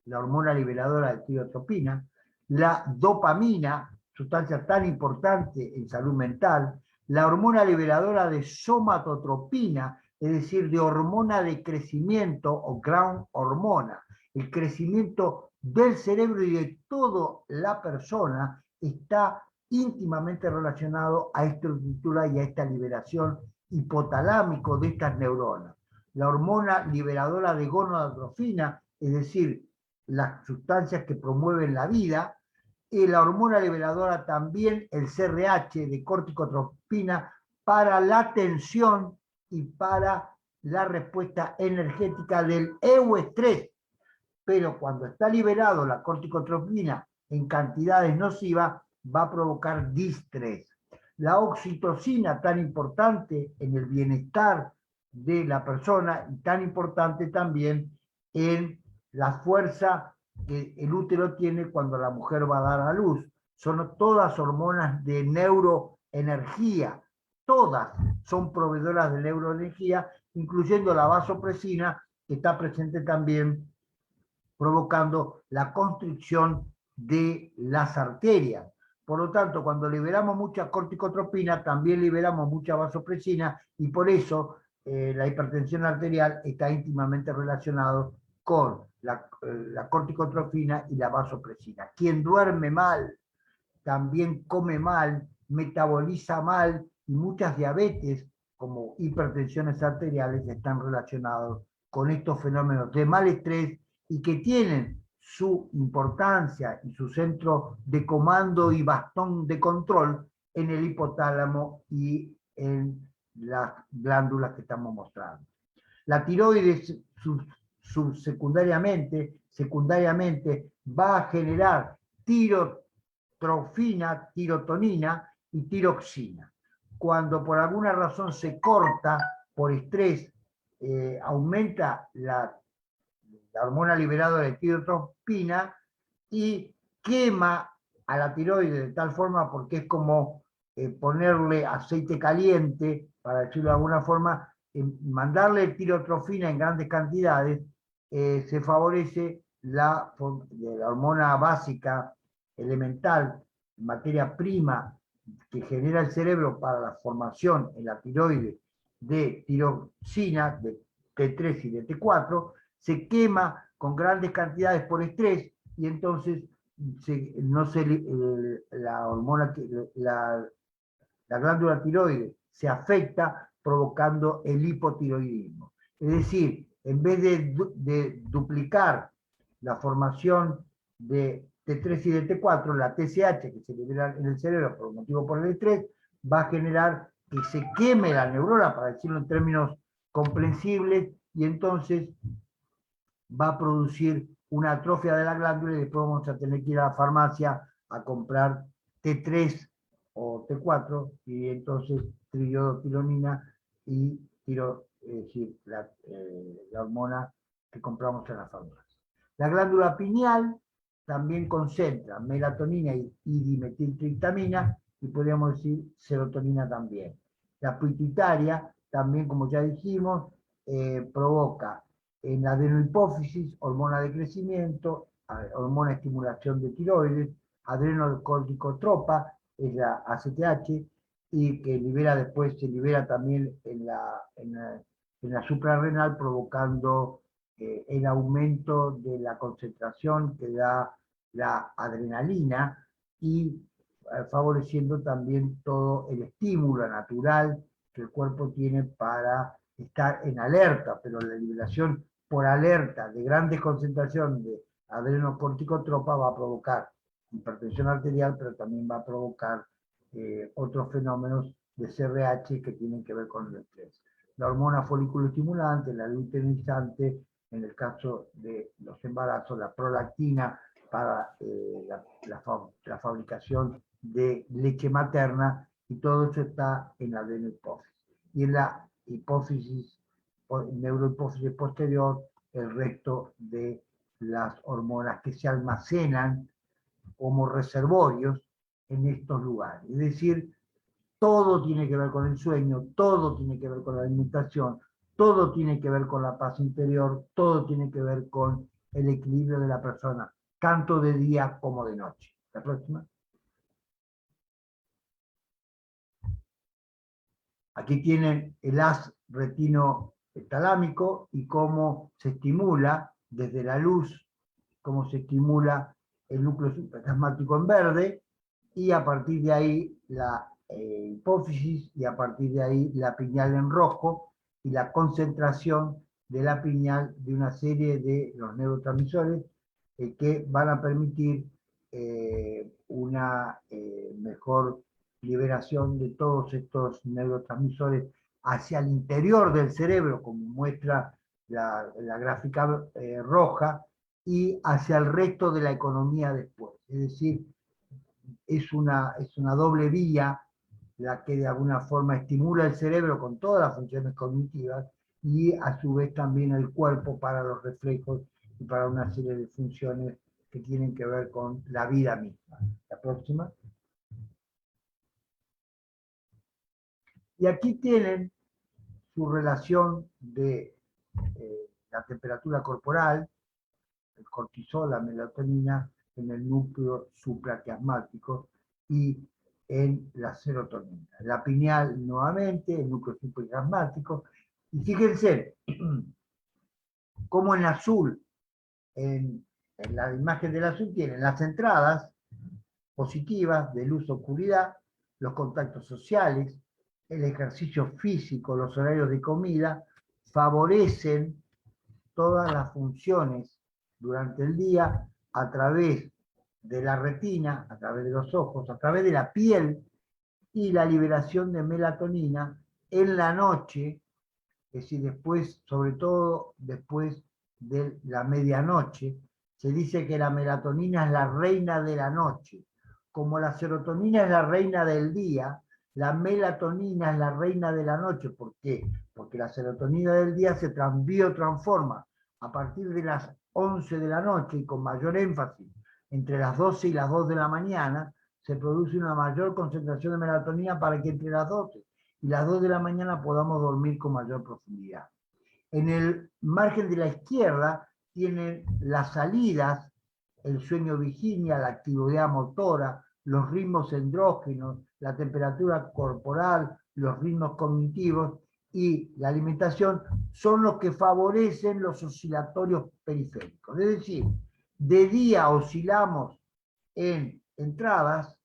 la hormona liberadora de tirotropina, la dopamina, sustancia tan importante en salud mental, la hormona liberadora de somatotropina, es decir, de hormona de crecimiento o ground hormona. El crecimiento del cerebro y de toda la persona está íntimamente relacionado a esta estructura y a esta liberación hipotalámico de estas neuronas. La hormona liberadora de gonadotrofina, es decir, las sustancias que promueven la vida, y la hormona liberadora también, el CRH de corticotropina, para la tensión y para la respuesta energética del euestrés. Pero cuando está liberado la corticotropina en cantidades nocivas, va a provocar distrés. La oxitocina, tan importante en el bienestar de la persona y tan importante también en la fuerza que el útero tiene cuando la mujer va a dar a luz. Son todas hormonas de neuroenergía, todas son proveedoras de neuroenergía, incluyendo la vasopresina, que está presente también provocando la constricción de las arterias. Por lo tanto, cuando liberamos mucha corticotropina, también liberamos mucha vasopresina, y por eso la hipertensión arterial está íntimamente relacionado con la corticotropina y la vasopresina. Quien duerme mal, también come mal, metaboliza mal, y muchas diabetes, como hipertensiones arteriales, están relacionados con estos fenómenos de mal estrés y que tienen su importancia y su centro de comando y bastón de control en el hipotálamo y en las glándulas que estamos mostrando. La tiroides secundariamente va a generar tirotropina, tirotonina y tiroxina. Cuando por alguna razón se corta por estrés, aumenta la hormona liberada de tirotropina y quema a la tiroides de tal forma, porque es como ponerle aceite caliente, para decirlo de alguna forma, mandarle tirotrofina en grandes cantidades, se favorece la hormona básica elemental, materia prima que genera el cerebro para la formación en la tiroides de tiroxina, de T3 y de T4, se quema con grandes cantidades por estrés y entonces la hormona, la glándula tiroides se afecta provocando el hipotiroidismo. Es decir, en vez de duplicar la formación de T3 y de T4, la TSH que se libera en el cerebro por motivo por el estrés, va a generar que se queme la neurona, para decirlo en términos comprensibles, y entonces va a producir una atrofia de la glándula y después vamos a tener que ir a la farmacia a comprar T3 o T4 y entonces triodotironina y es decir, la hormona que compramos en la farmacia. La glándula pineal también concentra melatonina y dimetiltriptamina y podríamos decir serotonina también. La pituitaria también, como ya dijimos, provoca en la adenohipófisis, hormona de crecimiento, hormona de estimulación de tiroides, adrenocorticotropa, es la ACTH, y que se libera también en la suprarrenal, provocando el aumento de la concentración que da la adrenalina y favoreciendo también todo el estímulo natural que el cuerpo tiene para estar en alerta, pero la liberación por alerta de grandes concentraciones de adrenocorticotropa va a provocar hipertensión arterial, pero también va a provocar otros fenómenos de CRH que tienen que ver con el estrés. La hormona folículo estimulante, la luteinizante, en el caso de los embarazos, la prolactina para la fabricación de leche materna, y todo eso está en la adenohipófisis. Y en la neurohipófisis posterior, el resto de las hormonas que se almacenan como reservorios en estos lugares. Es decir, todo tiene que ver con el sueño, todo tiene que ver con la alimentación, todo tiene que ver con la paz interior, todo tiene que ver con el equilibrio de la persona, tanto de día como de noche. La próxima. Aquí tienen el haz retinotalámico y cómo se estimula desde la luz, cómo se estimula el núcleo supraquiasmático en verde, y a partir de ahí la hipófisis, y a partir de ahí la pineal en rojo, y la concentración de la pineal de una serie de los neurotransmisores que van a permitir una mejor liberación de todos estos neurotransmisores hacia el interior del cerebro, como muestra la gráfica roja, y hacia el resto de la economía después. Es decir, es una doble vía la que de alguna forma estimula el cerebro con todas las funciones cognitivas y a su vez también el cuerpo para los reflejos y para una serie de funciones que tienen que ver con la vida misma. La próxima. Y aquí tienen su relación de la temperatura corporal, el cortisol, la melatonina, en el núcleo supraquiasmático y en la serotonina. La pineal nuevamente, el núcleo supraquiasmático. Y fíjense cómo en azul, en la imagen del azul, tienen las entradas positivas de luz-oscuridad, los contactos sociales, el ejercicio físico, los horarios de comida, favorecen todas las funciones durante el día a través de la retina, a través de los ojos, a través de la piel, y la liberación de melatonina en la noche, es decir, después, sobre todo después de la medianoche. Se dice que la melatonina es la reina de la noche. como la serotonina es la reina del día, la melatonina es la reina de la noche. ¿Por qué? Porque la serotonina del día se biotransforma a partir de las 11 de la noche y con mayor énfasis entre las 12 y las 2 de la mañana, se produce una mayor concentración de melatonina para que entre las 12 y las 2 de la mañana podamos dormir con mayor profundidad. En el margen de la izquierda tienen las salidas, el sueño vigilia, la actividad motora, los ritmos endógenos, la temperatura corporal, los ritmos cognitivos y la alimentación son los que favorecen los oscilatorios periféricos. Es decir, de día oscilamos en entradas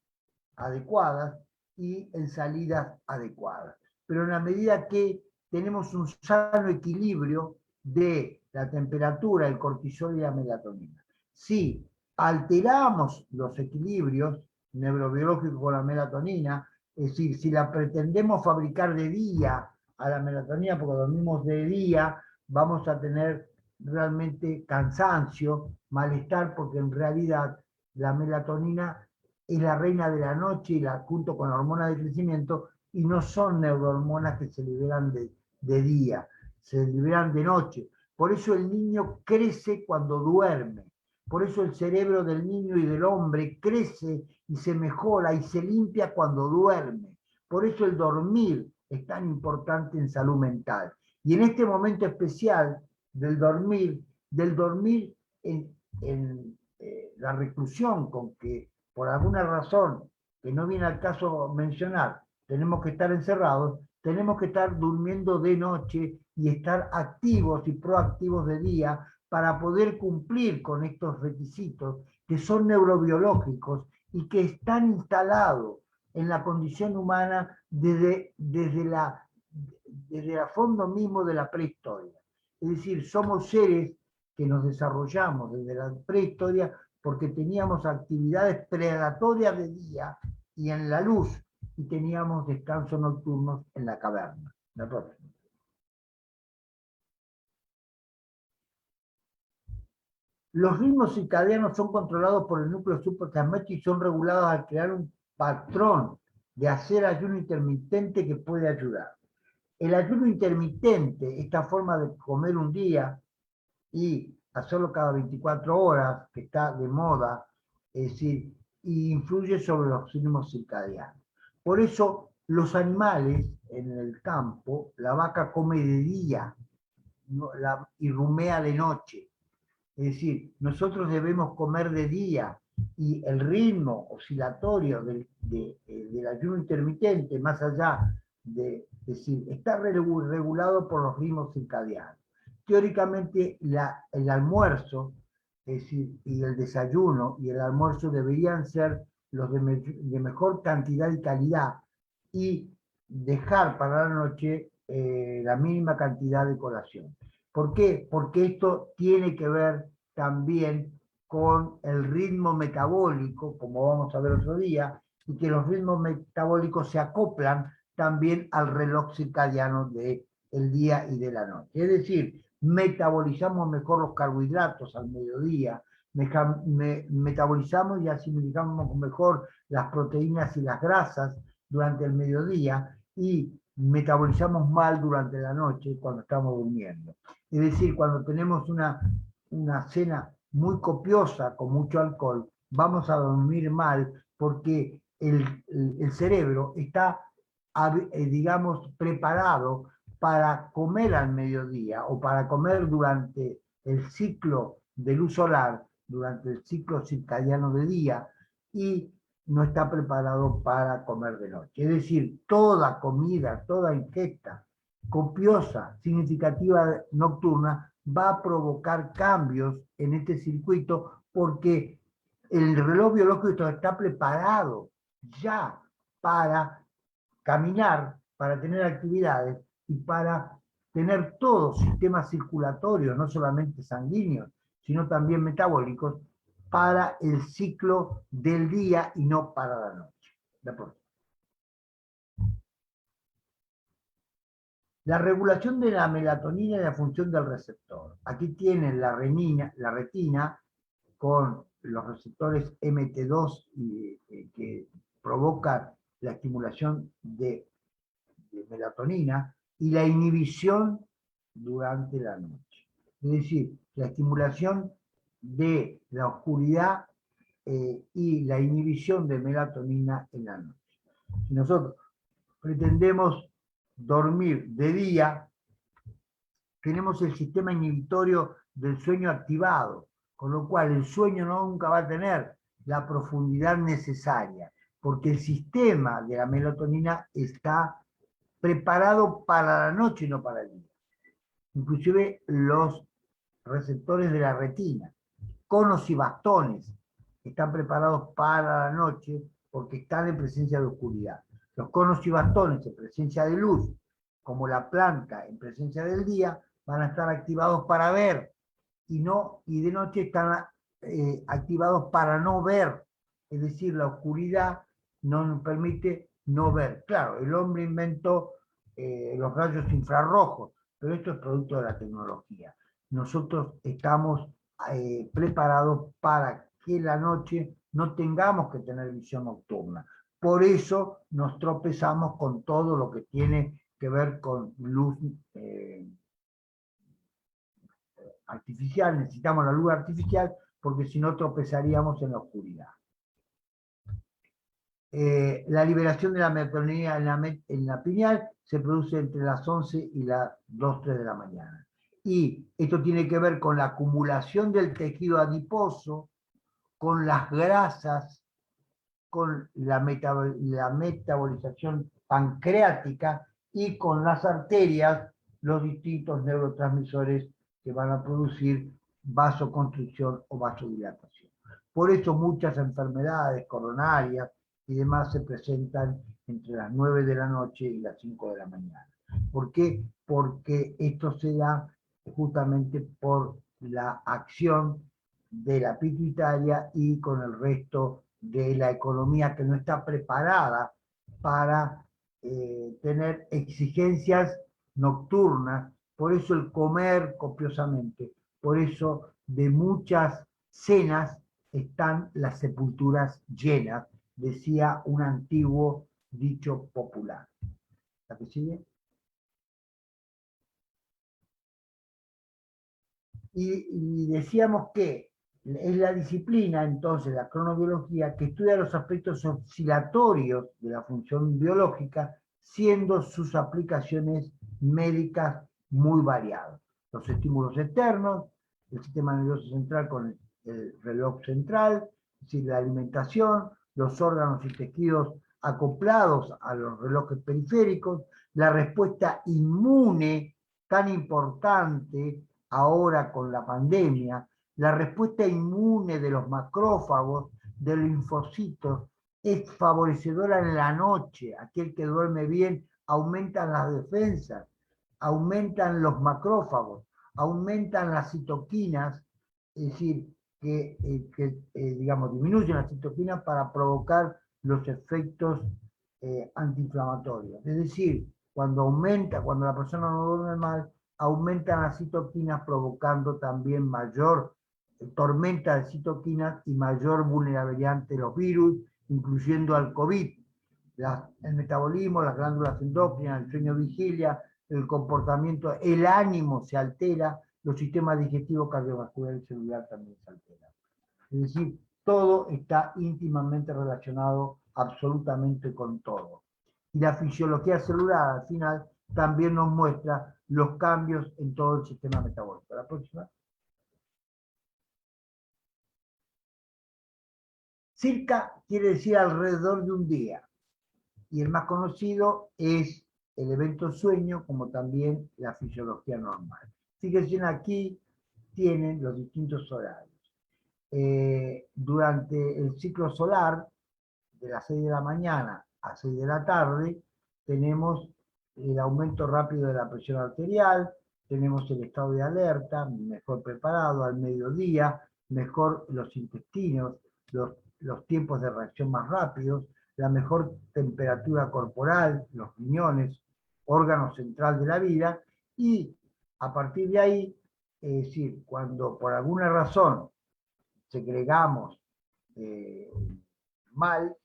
adecuadas y en salidas adecuadas. Pero en la medida que tenemos un sano equilibrio de la temperatura, el cortisol y la melatonina. Si alteramos los equilibrios neurobiológicos con la melatonina, es decir, si la pretendemos fabricar de día a la melatonina, porque dormimos de día, vamos a tener realmente cansancio, malestar, porque en realidad la melatonina es la reina de la noche y junto con la hormona de crecimiento, y no son neurohormonas que se liberan de día, se liberan de noche. Por eso el niño crece cuando duerme. Por eso el cerebro del niño y del hombre crece y se mejora y se limpia cuando duerme. Por eso el dormir es tan importante en salud mental. Y en este momento especial del dormir en la reclusión, con que por alguna razón que no viene al caso mencionar, tenemos que estar encerrados, tenemos que estar durmiendo de noche y estar activos y proactivos de día para poder cumplir con estos requisitos que son neurobiológicos y que están instalados en la condición humana desde el fondo mismo de la prehistoria. Es decir, somos seres que nos desarrollamos desde la prehistoria porque teníamos actividades predatorias de día y en la luz, y teníamos descansos nocturnos en la caverna. La próxima. Los ritmos circadianos son controlados por el núcleo supraquiasmático y son regulados al crear un patrón de hacer ayuno intermitente que puede ayudar. El ayuno intermitente, esta forma de comer un día y hacerlo cada 24 horas, que está de moda, es decir, y influye sobre los ritmos circadianos. Por eso los animales en el campo, la vaca come de día y rumea de noche. Es decir, nosotros debemos comer de día y el ritmo oscilatorio del ayuno intermitente, más allá de decir, está regulado por los ritmos circadianos. Teóricamente el almuerzo, es decir, y el desayuno y el almuerzo deberían ser los de mejor cantidad y calidad, y dejar para la noche la mínima cantidad de colación. ¿Por qué? Porque esto tiene que ver también con el ritmo metabólico, como vamos a ver otro día, y que los ritmos metabólicos se acoplan también al reloj circadiano del día y de la noche. Es decir, metabolizamos mejor los carbohidratos al mediodía, metabolizamos y asimilamos mejor las proteínas y las grasas durante el mediodía, y metabolizamos mal durante la noche cuando estamos durmiendo. Es decir, cuando tenemos una cena muy copiosa con mucho alcohol, vamos a dormir mal porque el cerebro está, digamos, preparado para comer al mediodía o para comer durante el ciclo de luz solar, durante el ciclo circadiano de día, y no está preparado para comer de noche. Es decir, toda comida, toda ingesta copiosa, significativa nocturna, va a provocar cambios en este circuito porque el reloj biológico está preparado ya para caminar, para tener actividades y para tener todos sistemas circulatorios, no solamente sanguíneos, sino también metabólicos, para el ciclo del día y no para la noche. La próxima. La regulación de la melatonina y la función del receptor. Aquí tienen la retina con los receptores MT2 que provocan la estimulación de melatonina y la inhibición durante la noche. Es decir, la estimulación de la oscuridad y la inhibición de melatonina en la noche. Si nosotros pretendemos dormir de día, tenemos el sistema inhibitorio del sueño activado, con lo cual el sueño nunca va a tener la profundidad necesaria, porque el sistema de la melatonina está preparado para la noche y no para el día. Inclusive los receptores de la retina, conos y bastones, están preparados para la noche porque están en presencia de oscuridad. Los conos y bastones en presencia de luz, como la planta en presencia del día, van a estar activados para ver, y de noche están activados para no ver. Es decir, la oscuridad no nos permite no ver. Claro, el hombre inventó los rayos infrarrojos, pero esto es producto de la tecnología. Nosotros estamos preparados para que la noche no tengamos que tener visión nocturna. Por eso nos tropezamos con todo lo que tiene que ver con luz artificial. Necesitamos la luz artificial porque si no tropezaríamos en la oscuridad. La liberación de la melatonina en la pineal se produce entre las 11 y las 2, 3 de la mañana. Y esto tiene que ver con la acumulación del tejido adiposo, con las grasas, con la metabolización pancreática y con las arterias, los distintos neurotransmisores que van a producir vasoconstricción o vasodilatación. Por eso muchas enfermedades coronarias y demás se presentan entre las 9 de la noche y las 5 de la mañana. ¿Por qué? Porque esto se da justamente por la acción de la pituitaria y con el resto de la economía que no está preparada para tener exigencias nocturnas. Por eso el comer copiosamente, por eso de muchas cenas están las sepulturas llenas, decía un antiguo dicho popular. ¿La que sigue? Y decíamos que es la disciplina, entonces, la cronobiología, que estudia los aspectos oscilatorios de la función biológica, siendo sus aplicaciones médicas muy variadas. Los estímulos externos, el sistema nervioso central con el reloj central, es decir, la alimentación, los órganos y tejidos acoplados a los relojes periféricos, la respuesta inmune tan importante ahora con la pandemia, la respuesta inmune de los macrófagos, de los linfocitos, es favorecedora en la noche. Aquel que duerme bien, aumentan las defensas, aumentan los macrófagos, aumentan las citoquinas, es decir, digamos, disminuyen las citoquinas para provocar los efectos antiinflamatorios. Es decir, cuando la persona no duerme mal, aumentan las citoquinas provocando también mayor tormenta de citoquinas y mayor vulnerabilidad ante los virus, incluyendo al COVID. El metabolismo, las glándulas endócrinas, el sueño vigilia, el comportamiento, el ánimo se altera, los sistemas digestivos, cardiovascular y celular también se alteran. Es decir, todo está íntimamente relacionado absolutamente con todo. Y la fisiología celular, al final, también nos muestra los cambios en todo el sistema metabólico. La próxima. Circa quiere decir alrededor de un día. Y el más conocido es el evento sueño, como también la fisiología normal. Fíjense, aquí tienen los distintos horarios. Durante el ciclo solar, de las 6 de la mañana a 6 de la tarde, tenemos el aumento rápido de la presión arterial, tenemos el estado de alerta, mejor preparado, al mediodía, mejor los intestinos, los tiempos de reacción más rápidos, la mejor temperatura corporal, los riñones, órgano central de la vida, y a partir de ahí, es decir, cuando por alguna razón segregamos mal,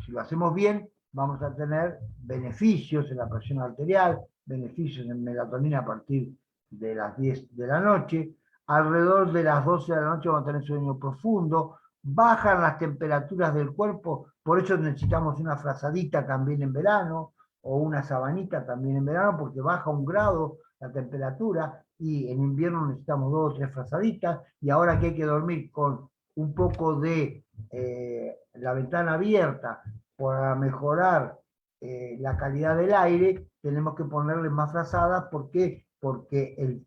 si lo hacemos bien, vamos a tener beneficios en la presión arterial, beneficios en melatonina a partir de las 10 de la noche, alrededor de las 12 de la noche vamos a tener sueño profundo, bajan las temperaturas del cuerpo, por eso necesitamos una frazadita también en verano, o una sabanita también en verano, porque baja 1 grado la temperatura, y en invierno necesitamos 2 o 3 frazaditas, y ahora que hay que dormir con un poco de la ventana abierta para mejorar la calidad del aire, tenemos que ponerle más frazadas. ¿Por qué? Porque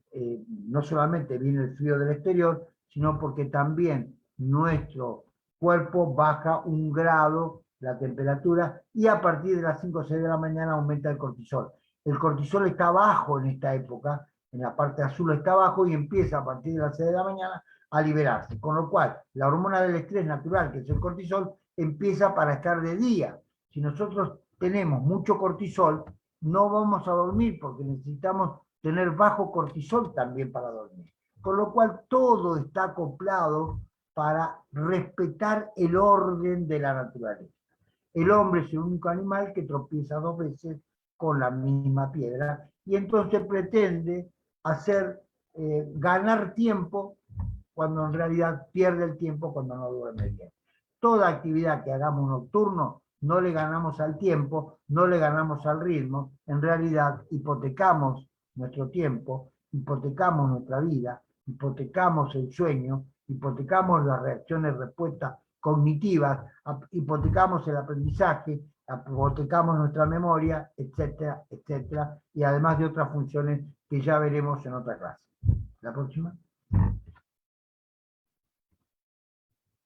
no solamente viene el frío del exterior, sino porque también nuestro cuerpo baja 1 grado la temperatura, y a partir de las 5 o 6 de la mañana aumenta el cortisol. El cortisol está bajo en esta época, en la parte azul está bajo, y empieza a partir de las 6 de la mañana a liberarse, con lo cual la hormona del estrés natural, que es el cortisol, empieza para estar de día. Si nosotros tenemos mucho cortisol, no vamos a dormir, porque necesitamos tener bajo cortisol también para dormir. Con lo cual todo está acoplado para respetar el orden de la naturaleza. El hombre es el único animal que tropieza 2 veces con la misma piedra, y entonces pretende hacer ganar tiempo cuando en realidad pierde el tiempo cuando no duerme bien. Toda actividad que hagamos nocturno, no le ganamos al tiempo, no le ganamos al ritmo, en realidad hipotecamos nuestro tiempo, hipotecamos nuestra vida, hipotecamos el sueño, hipotecamos las reacciones, respuestas cognitivas, hipotecamos el aprendizaje, hipotecamos nuestra memoria, etcétera, etcétera, y además de otras funciones que ya veremos en otra clase. La próxima.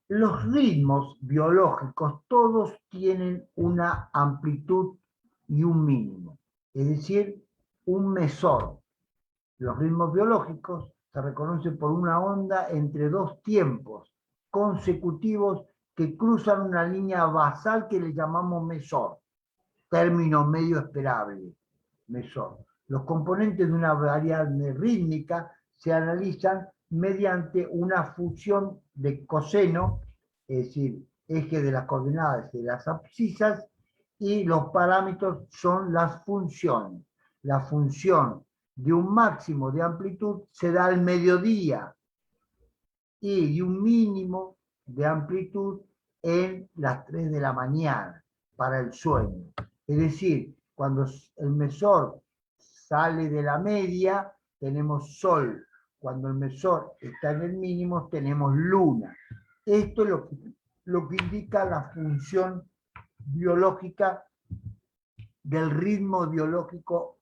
Los ritmos biológicos todos tienen una amplitud y un mínimo, es decir, un mesor. Los ritmos biológicos se reconocen por una onda entre 2 tiempos consecutivos que cruzan una línea basal que le llamamos mesor, término medio esperable, mesor. Los componentes de una variable rítmica se analizan mediante una función de coseno, es decir, eje de las coordenadas de las abscisas, y los parámetros son las funciones. La función de un máximo de amplitud se da al mediodía, y de un mínimo de amplitud en las 3 de la mañana para el sueño. Es decir, cuando el mesor sale de la media, tenemos sol. Cuando el mesor está en el mínimo, tenemos luna. Esto es lo que indica la función biológica del ritmo biológico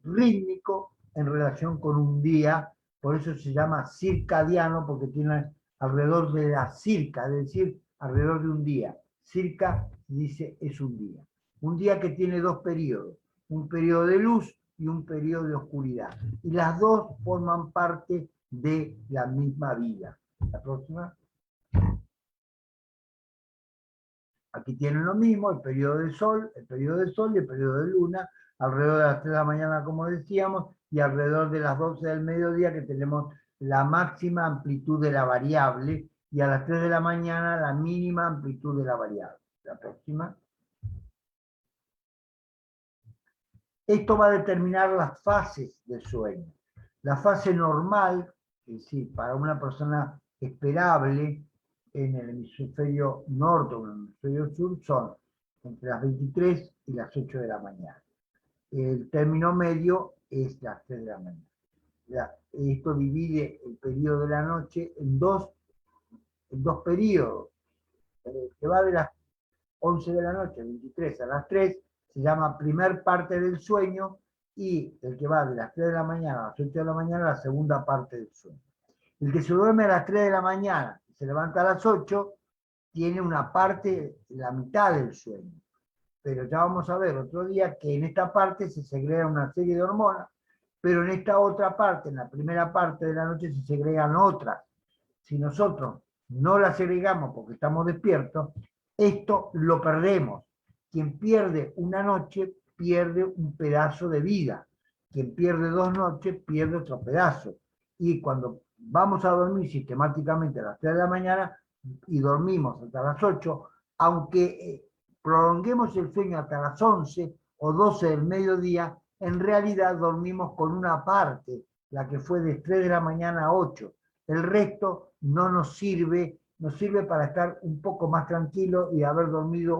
rítmico en relación con un día. Por eso se llama circadiano, porque tiene alrededor de la circa, es decir, alrededor de un día. Circa, dice, es un día. Un día que tiene 2 periodos, un periodo de luz y un periodo de oscuridad. Y las dos forman parte de la misma vida. La próxima. Aquí tienen lo mismo, el periodo de sol, y el periodo de luna, alrededor de las 3 de la mañana, como decíamos, y alrededor de las 12 del mediodía, que tenemos la máxima amplitud de la variable, y a las 3 de la mañana la mínima amplitud de la variable. La próxima. Esto va a determinar las fases del sueño. La fase normal, es decir, para una persona esperable en el hemisferio norte o en el hemisferio sur, son entre las 23 y las 8 de la mañana. El término medio es las 3 de la mañana. Esto divide el periodo de la noche en dos periodos. El que va de las 11 de la noche, 23 a las 3, se llama primer parte del sueño, y el que va de las 3 de la mañana a las 8 de la mañana, la segunda parte del sueño. El que se duerme a las 3 de la mañana y se levanta a las 8, tiene una parte, la mitad del sueño. Pero ya vamos a ver otro día que en esta parte se segrega una serie de hormonas, pero en esta otra parte, en la primera parte de la noche, se segregan otras. Si nosotros no las segregamos porque estamos despiertos, esto lo perdemos. Quien pierde una noche pierde un pedazo de vida. Quien pierde 2 noches pierde otro pedazo. Y cuando vamos a dormir sistemáticamente a las 3 de la mañana y dormimos hasta las 8, aunque prolonguemos el sueño hasta las 11 o 12 del mediodía, en realidad dormimos con una parte, la que fue de 3 de la mañana a 8. El resto no nos sirve para estar un poco más tranquilo y haber dormido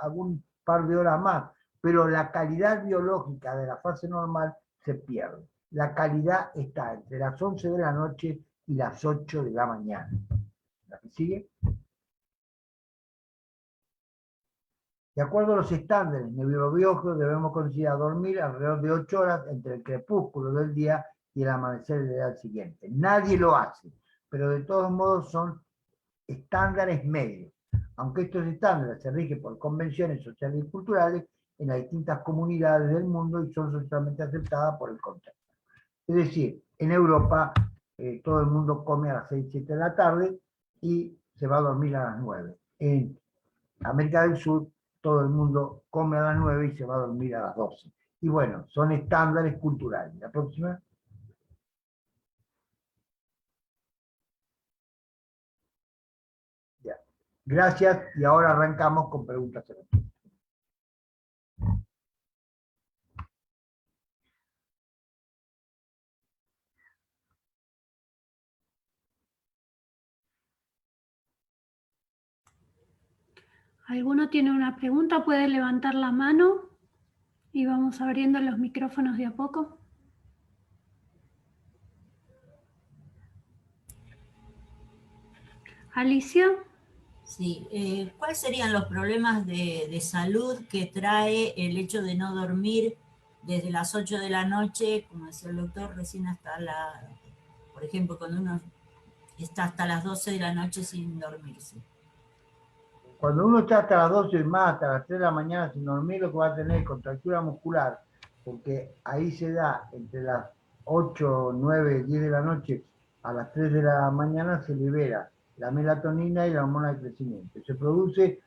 algún par de horas más, pero la calidad biológica de la fase normal se pierde. La calidad está entre las 11 de la noche y las 8 de la mañana. ¿La que sigue? De acuerdo a los estándares neurobiológicos, debemos considerar dormir alrededor de 8 horas entre el crepúsculo del día y el amanecer del día siguiente. Nadie lo hace, pero de todos modos son estándares medios. Aunque estos estándares se rigen por convenciones sociales y culturales en las distintas comunidades del mundo y son socialmente aceptadas por el contexto. Es decir, en Europa todo el mundo come a las 6, 7 de la tarde y se va a dormir a las 9. En América del Sur todo el mundo come a las 9 y se va a dormir a las 12. Y bueno, son estándares culturales. La próxima. Ya. Gracias, y ahora arrancamos con preguntas y respuestas. ¿Alguno tiene una pregunta? Puede levantar la mano y vamos abriendo los micrófonos de a poco. Alicia. Sí, ¿cuáles serían los problemas de salud que trae el hecho de no dormir desde las 8 de la noche, como decía el doctor, recién hasta por ejemplo, cuando uno está hasta las 12 de la noche sin dormirse? Cuando uno está hasta las 12 y más, hasta las 3 de la mañana sin dormir, lo que va a tener es contractura muscular, porque ahí se da entre las 8, 9, 10 de la noche a las 3 de la mañana, se libera la melatonina y la hormona de crecimiento. Se produce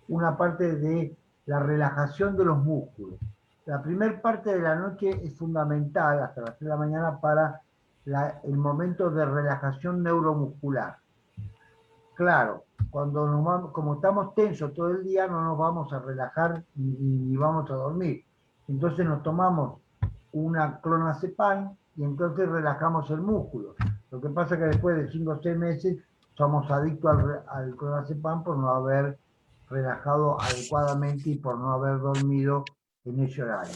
una parte de la relajación de los músculos. La primera parte de la noche es fundamental, hasta las 3 de la mañana, para el momento de relajación neuromuscular. Claro, como estamos tensos todo el día, no nos vamos a relajar ni vamos a dormir. Entonces nos tomamos una clonazepam y entonces relajamos el músculo. Lo que pasa es que después de 5 o 6 meses somos adictos al clonazepam por no haber relajado adecuadamente y por no haber dormido en ese horario.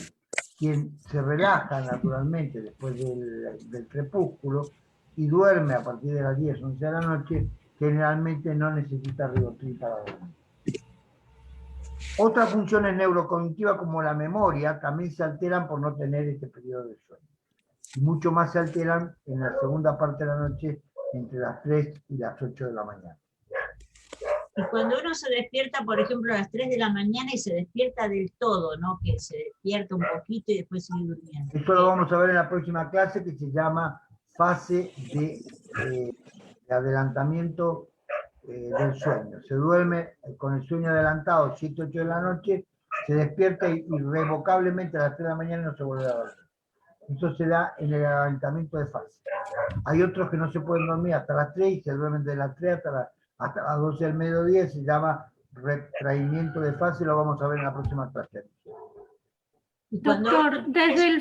Quien se relaja naturalmente después del crepúsculo y duerme a partir de las 10, 11 de la noche, generalmente no necesita Rivotril para dormir. Otras funciones neurocognitivas como la memoria también se alteran por no tener este periodo de sueño. Y mucho más se alteran en la segunda parte de la noche, entre las 3 y las 8 de la mañana. Y cuando uno se despierta, por ejemplo, a las 3 de la mañana y se despierta del todo, ¿no? Que se despierta un poquito y después sigue durmiendo. Esto lo vamos a ver en la próxima clase, que se llama fase de adelantamiento del sueño. Se duerme con el sueño adelantado 7, 8 de la noche, se despierta irrevocablemente a las 3 de la mañana y no se vuelve a dormir. Eso se da en el adelantamiento de fase. Hay otros que no se pueden dormir hasta las 3 y se duermen de las 3 hasta las 12 del mediodía, se llama retraimiento de fase, lo vamos a ver en la próxima clase. Doctor, desde el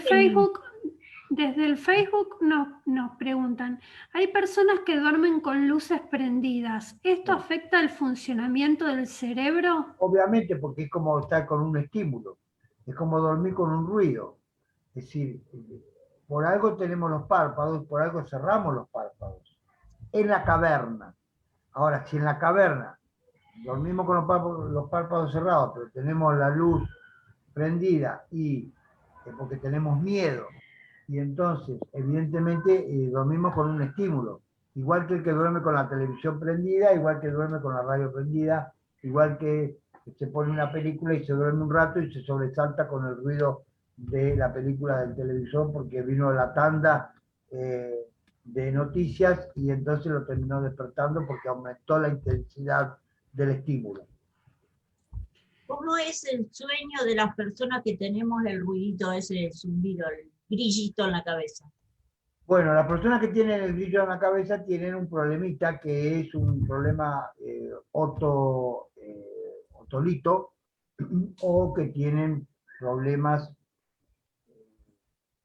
Facebook nos preguntan, hay personas que duermen con luces prendidas, ¿esto afecta el funcionamiento del cerebro? Obviamente, porque es como estar con un estímulo, es como dormir con un ruido. Es decir, por algo tenemos los párpados, por algo cerramos los párpados. En la caverna. Ahora, si en la caverna dormimos con los párpados cerrados, pero tenemos la luz prendida y porque tenemos miedo, y entonces, evidentemente, dormimos con un estímulo. Igual que el que duerme con la televisión prendida, igual que duerme con la radio prendida, igual que se pone una película y se duerme un rato y se sobresalta con el ruido de la película del televisor porque vino la tanda de noticias y entonces lo terminó despertando porque aumentó la intensidad del estímulo. ¿Cómo es el sueño de las personas que tenemos el ruidito ese, el zumbido, el grillito en la cabeza? Bueno, las personas que tienen el brillo en la cabeza tienen un problemita que es un problema otolito o que tienen problemas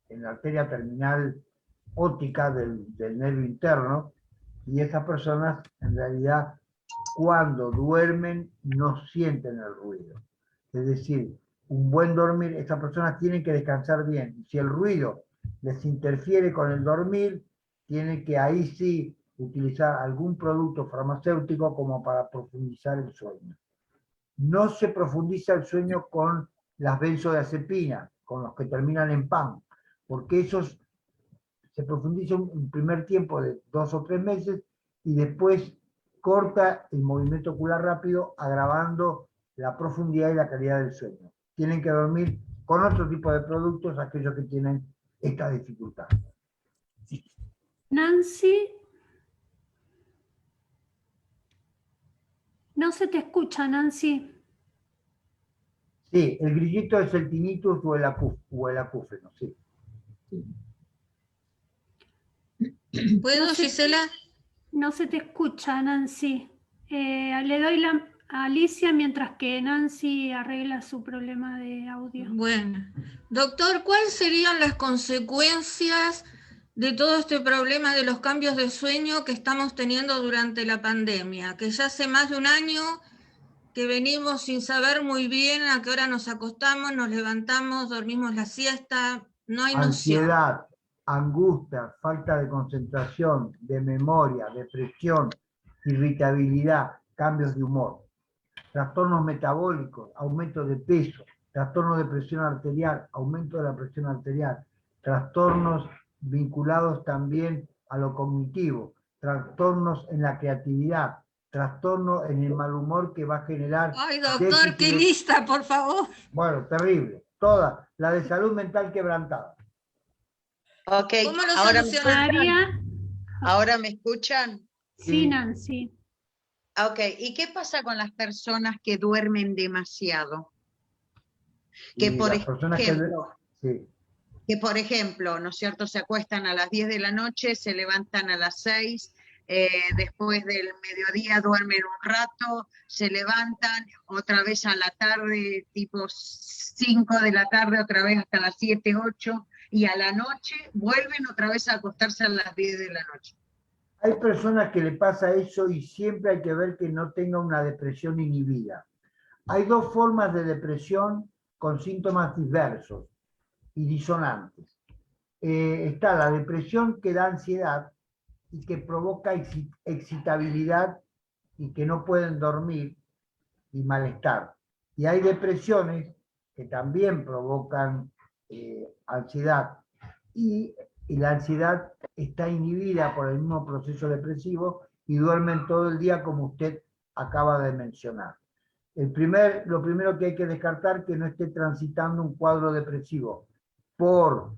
en la arteria terminal óptica del nervio interno, y esas personas en realidad cuando duermen no sienten el ruido. Es decir, un buen dormir, esas personas tienen que descansar bien. Si el ruido les interfiere con el dormir, tienen que ahí sí utilizar algún producto farmacéutico como para profundizar el sueño. No se profundiza el sueño con las benzodiazepinas, con los que terminan en PAN, porque esos se profundiza un primer tiempo de 2 o 3 meses y después corta el movimiento ocular rápido, agravando la profundidad y la calidad del sueño. Tienen que dormir con otro tipo de productos aquellos que tienen esta dificultad. Nancy. No se te escucha, Nancy. Sí, el grillito es el tinnitus o el acúfeno, sí. ¿Puedo, No sé. Gisela? No se te escucha, Nancy. Le doy a Alicia mientras que Nancy arregla su problema de audio. Bueno, doctor, ¿cuáles serían las consecuencias de todo este problema de los cambios de sueño que estamos teniendo durante la pandemia? Que ya hace más de un año que venimos sin saber muy bien a qué hora nos acostamos, nos levantamos, dormimos la siesta, no hay noción. Ansiedad, angustia, falta de concentración, de memoria, depresión, irritabilidad, cambios de humor, trastornos metabólicos, aumento de peso, trastornos de presión arterial, aumento de la presión arterial, trastornos vinculados también a lo cognitivo, trastornos en la creatividad, trastornos en el mal humor que va a generar... Ay, doctor, qué lista, por favor. Bueno, terrible. Toda, la de salud mental quebrantada. Ok, ¿Cómo lo ahora solucionan? ¿ahora me escuchan? Sí, Nancy. Ok, ¿y qué pasa con las personas que duermen demasiado? Que Y por las personas ejemplo, sí. que por ejemplo, ¿no es cierto?, se acuestan a las 10 de la noche, se levantan a las 6, después del mediodía duermen un rato, se levantan otra vez a la tarde, tipo 5 de la tarde, otra vez hasta las 7, 8, y a la noche vuelven otra vez a acostarse a las 10 de la noche. Hay personas que le pasa eso y siempre hay que ver que no tenga una depresión inhibida. Hay dos formas de depresión con síntomas diversos y disonantes. Está la depresión que da ansiedad y que provoca excitabilidad y que no pueden dormir y malestar. Y hay depresiones que también provocan ansiedad y la ansiedad está inhibida por el mismo proceso depresivo y duermen todo el día como usted acaba de mencionar. Lo primero que hay que descartar es que no esté transitando un cuadro depresivo por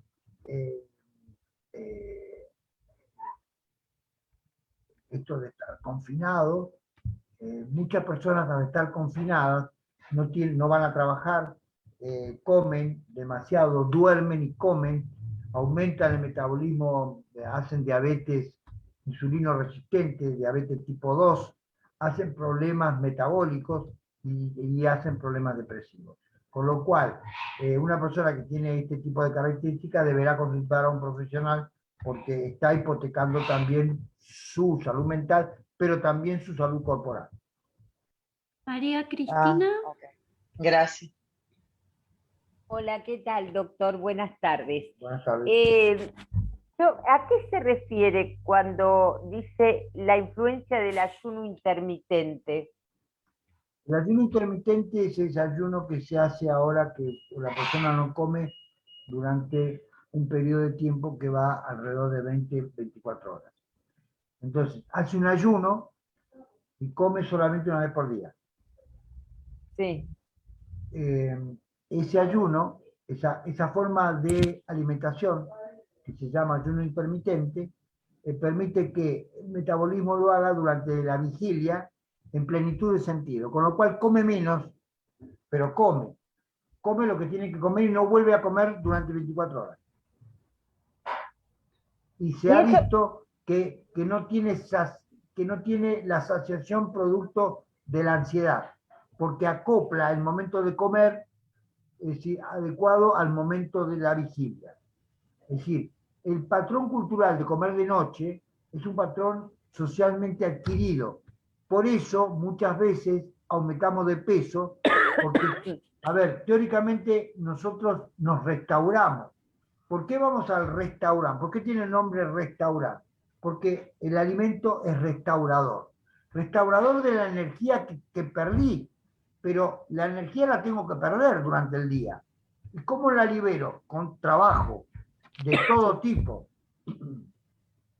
esto de estar confinado. Muchas personas al estar confinadas no van a trabajar, comen demasiado, duermen y comen, aumentan el metabolismo, hacen diabetes insulino resistente, diabetes tipo 2, hacen problemas metabólicos y hacen problemas depresivos. Con lo cual, una persona que tiene este tipo de características deberá consultar a un profesional porque está hipotecando también su salud mental, pero también su salud corporal. María Cristina. Okay. Gracias. Hola, ¿qué tal, doctor? Buenas tardes. Buenas tardes. ¿A qué se refiere cuando dice la influencia del ayuno intermitente? El ayuno intermitente es ese ayuno que se hace ahora que la persona no come durante un periodo de tiempo que va alrededor de 20-24 horas. Entonces, hace un ayuno y come solamente una vez por día. Sí. Ese ayuno, esa forma de alimentación, que se llama ayuno intermitente, permite que el metabolismo lo haga durante la vigilia en plenitud de sentido, con lo cual come menos, pero come lo que tiene que comer y no vuelve a comer durante 24 horas. y se ha visto que no tiene la saciación producto de la ansiedad, porque acopla el momento de comer, es decir, adecuado al momento de la vigilia. Es decir, el patrón cultural de comer de noche es un patrón socialmente adquirido. Por eso muchas veces aumentamos de peso, porque, a ver, teóricamente nosotros nos restauramos. ¿Por qué vamos al restaurante? ¿Por qué tiene el nombre restaurante? Porque el alimento es restaurador. Restaurador de la energía que perdí, pero la energía la tengo que perder durante el día. ¿Y cómo la libero? Con trabajo de todo tipo.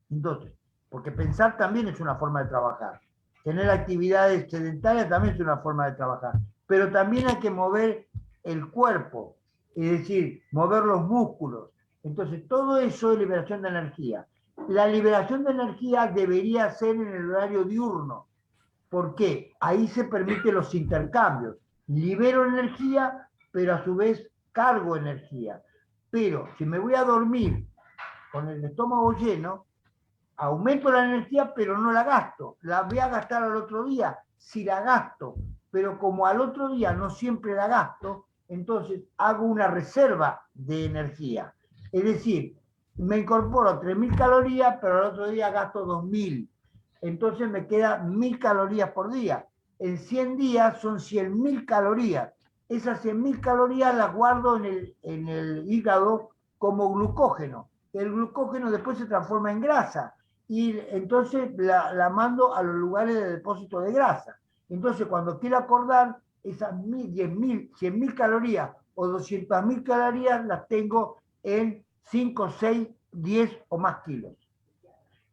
Entonces, porque pensar también es una forma de trabajar. Tener actividades sedentarias también es una forma de trabajar. Pero también hay que mover el cuerpo, es decir, mover los músculos. Entonces, todo eso es liberación de energía. La liberación de energía debería ser en el horario diurno. ¿Por qué? Ahí se permiten los intercambios. Libero energía, pero a su vez cargo energía. Pero si me voy a dormir con el estómago lleno, aumento la energía, pero no la gasto. La voy a gastar al otro día, si la gasto. Pero como al otro día no siempre la gasto, entonces hago una reserva de energía. Es decir, me incorporo 3.000 calorías, pero al otro día gasto 2.000. Entonces me quedan 1.000 calorías por día. En 100 días son 100.000 calorías. Esas 100.000 calorías las guardo en el hígado como glucógeno. El glucógeno después se transforma en grasa y entonces la mando a los lugares de depósito de grasa. Entonces cuando quiero acordar, esas 10.000, 100.000 calorías o 200.000 calorías las tengo en 5, 6, 10 o más kilos.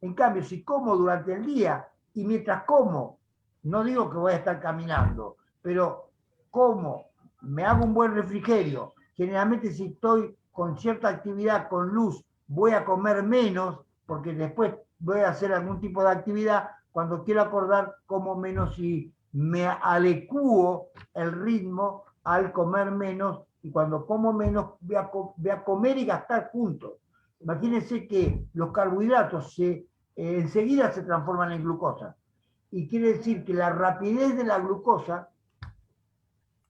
En cambio, si como durante el día y mientras como, no digo que voy a estar caminando, pero como, me hago un buen refrigerio, generalmente si estoy con cierta actividad, con luz, voy a comer menos, porque después voy a hacer algún tipo de actividad, cuando quiero acordar como menos y me adecuo el ritmo al comer menos, y cuando como menos voy a comer y gastar juntos. Imagínense que los carbohidratos enseguida se transforman en glucosa. Y quiere decir que la rapidez de la glucosa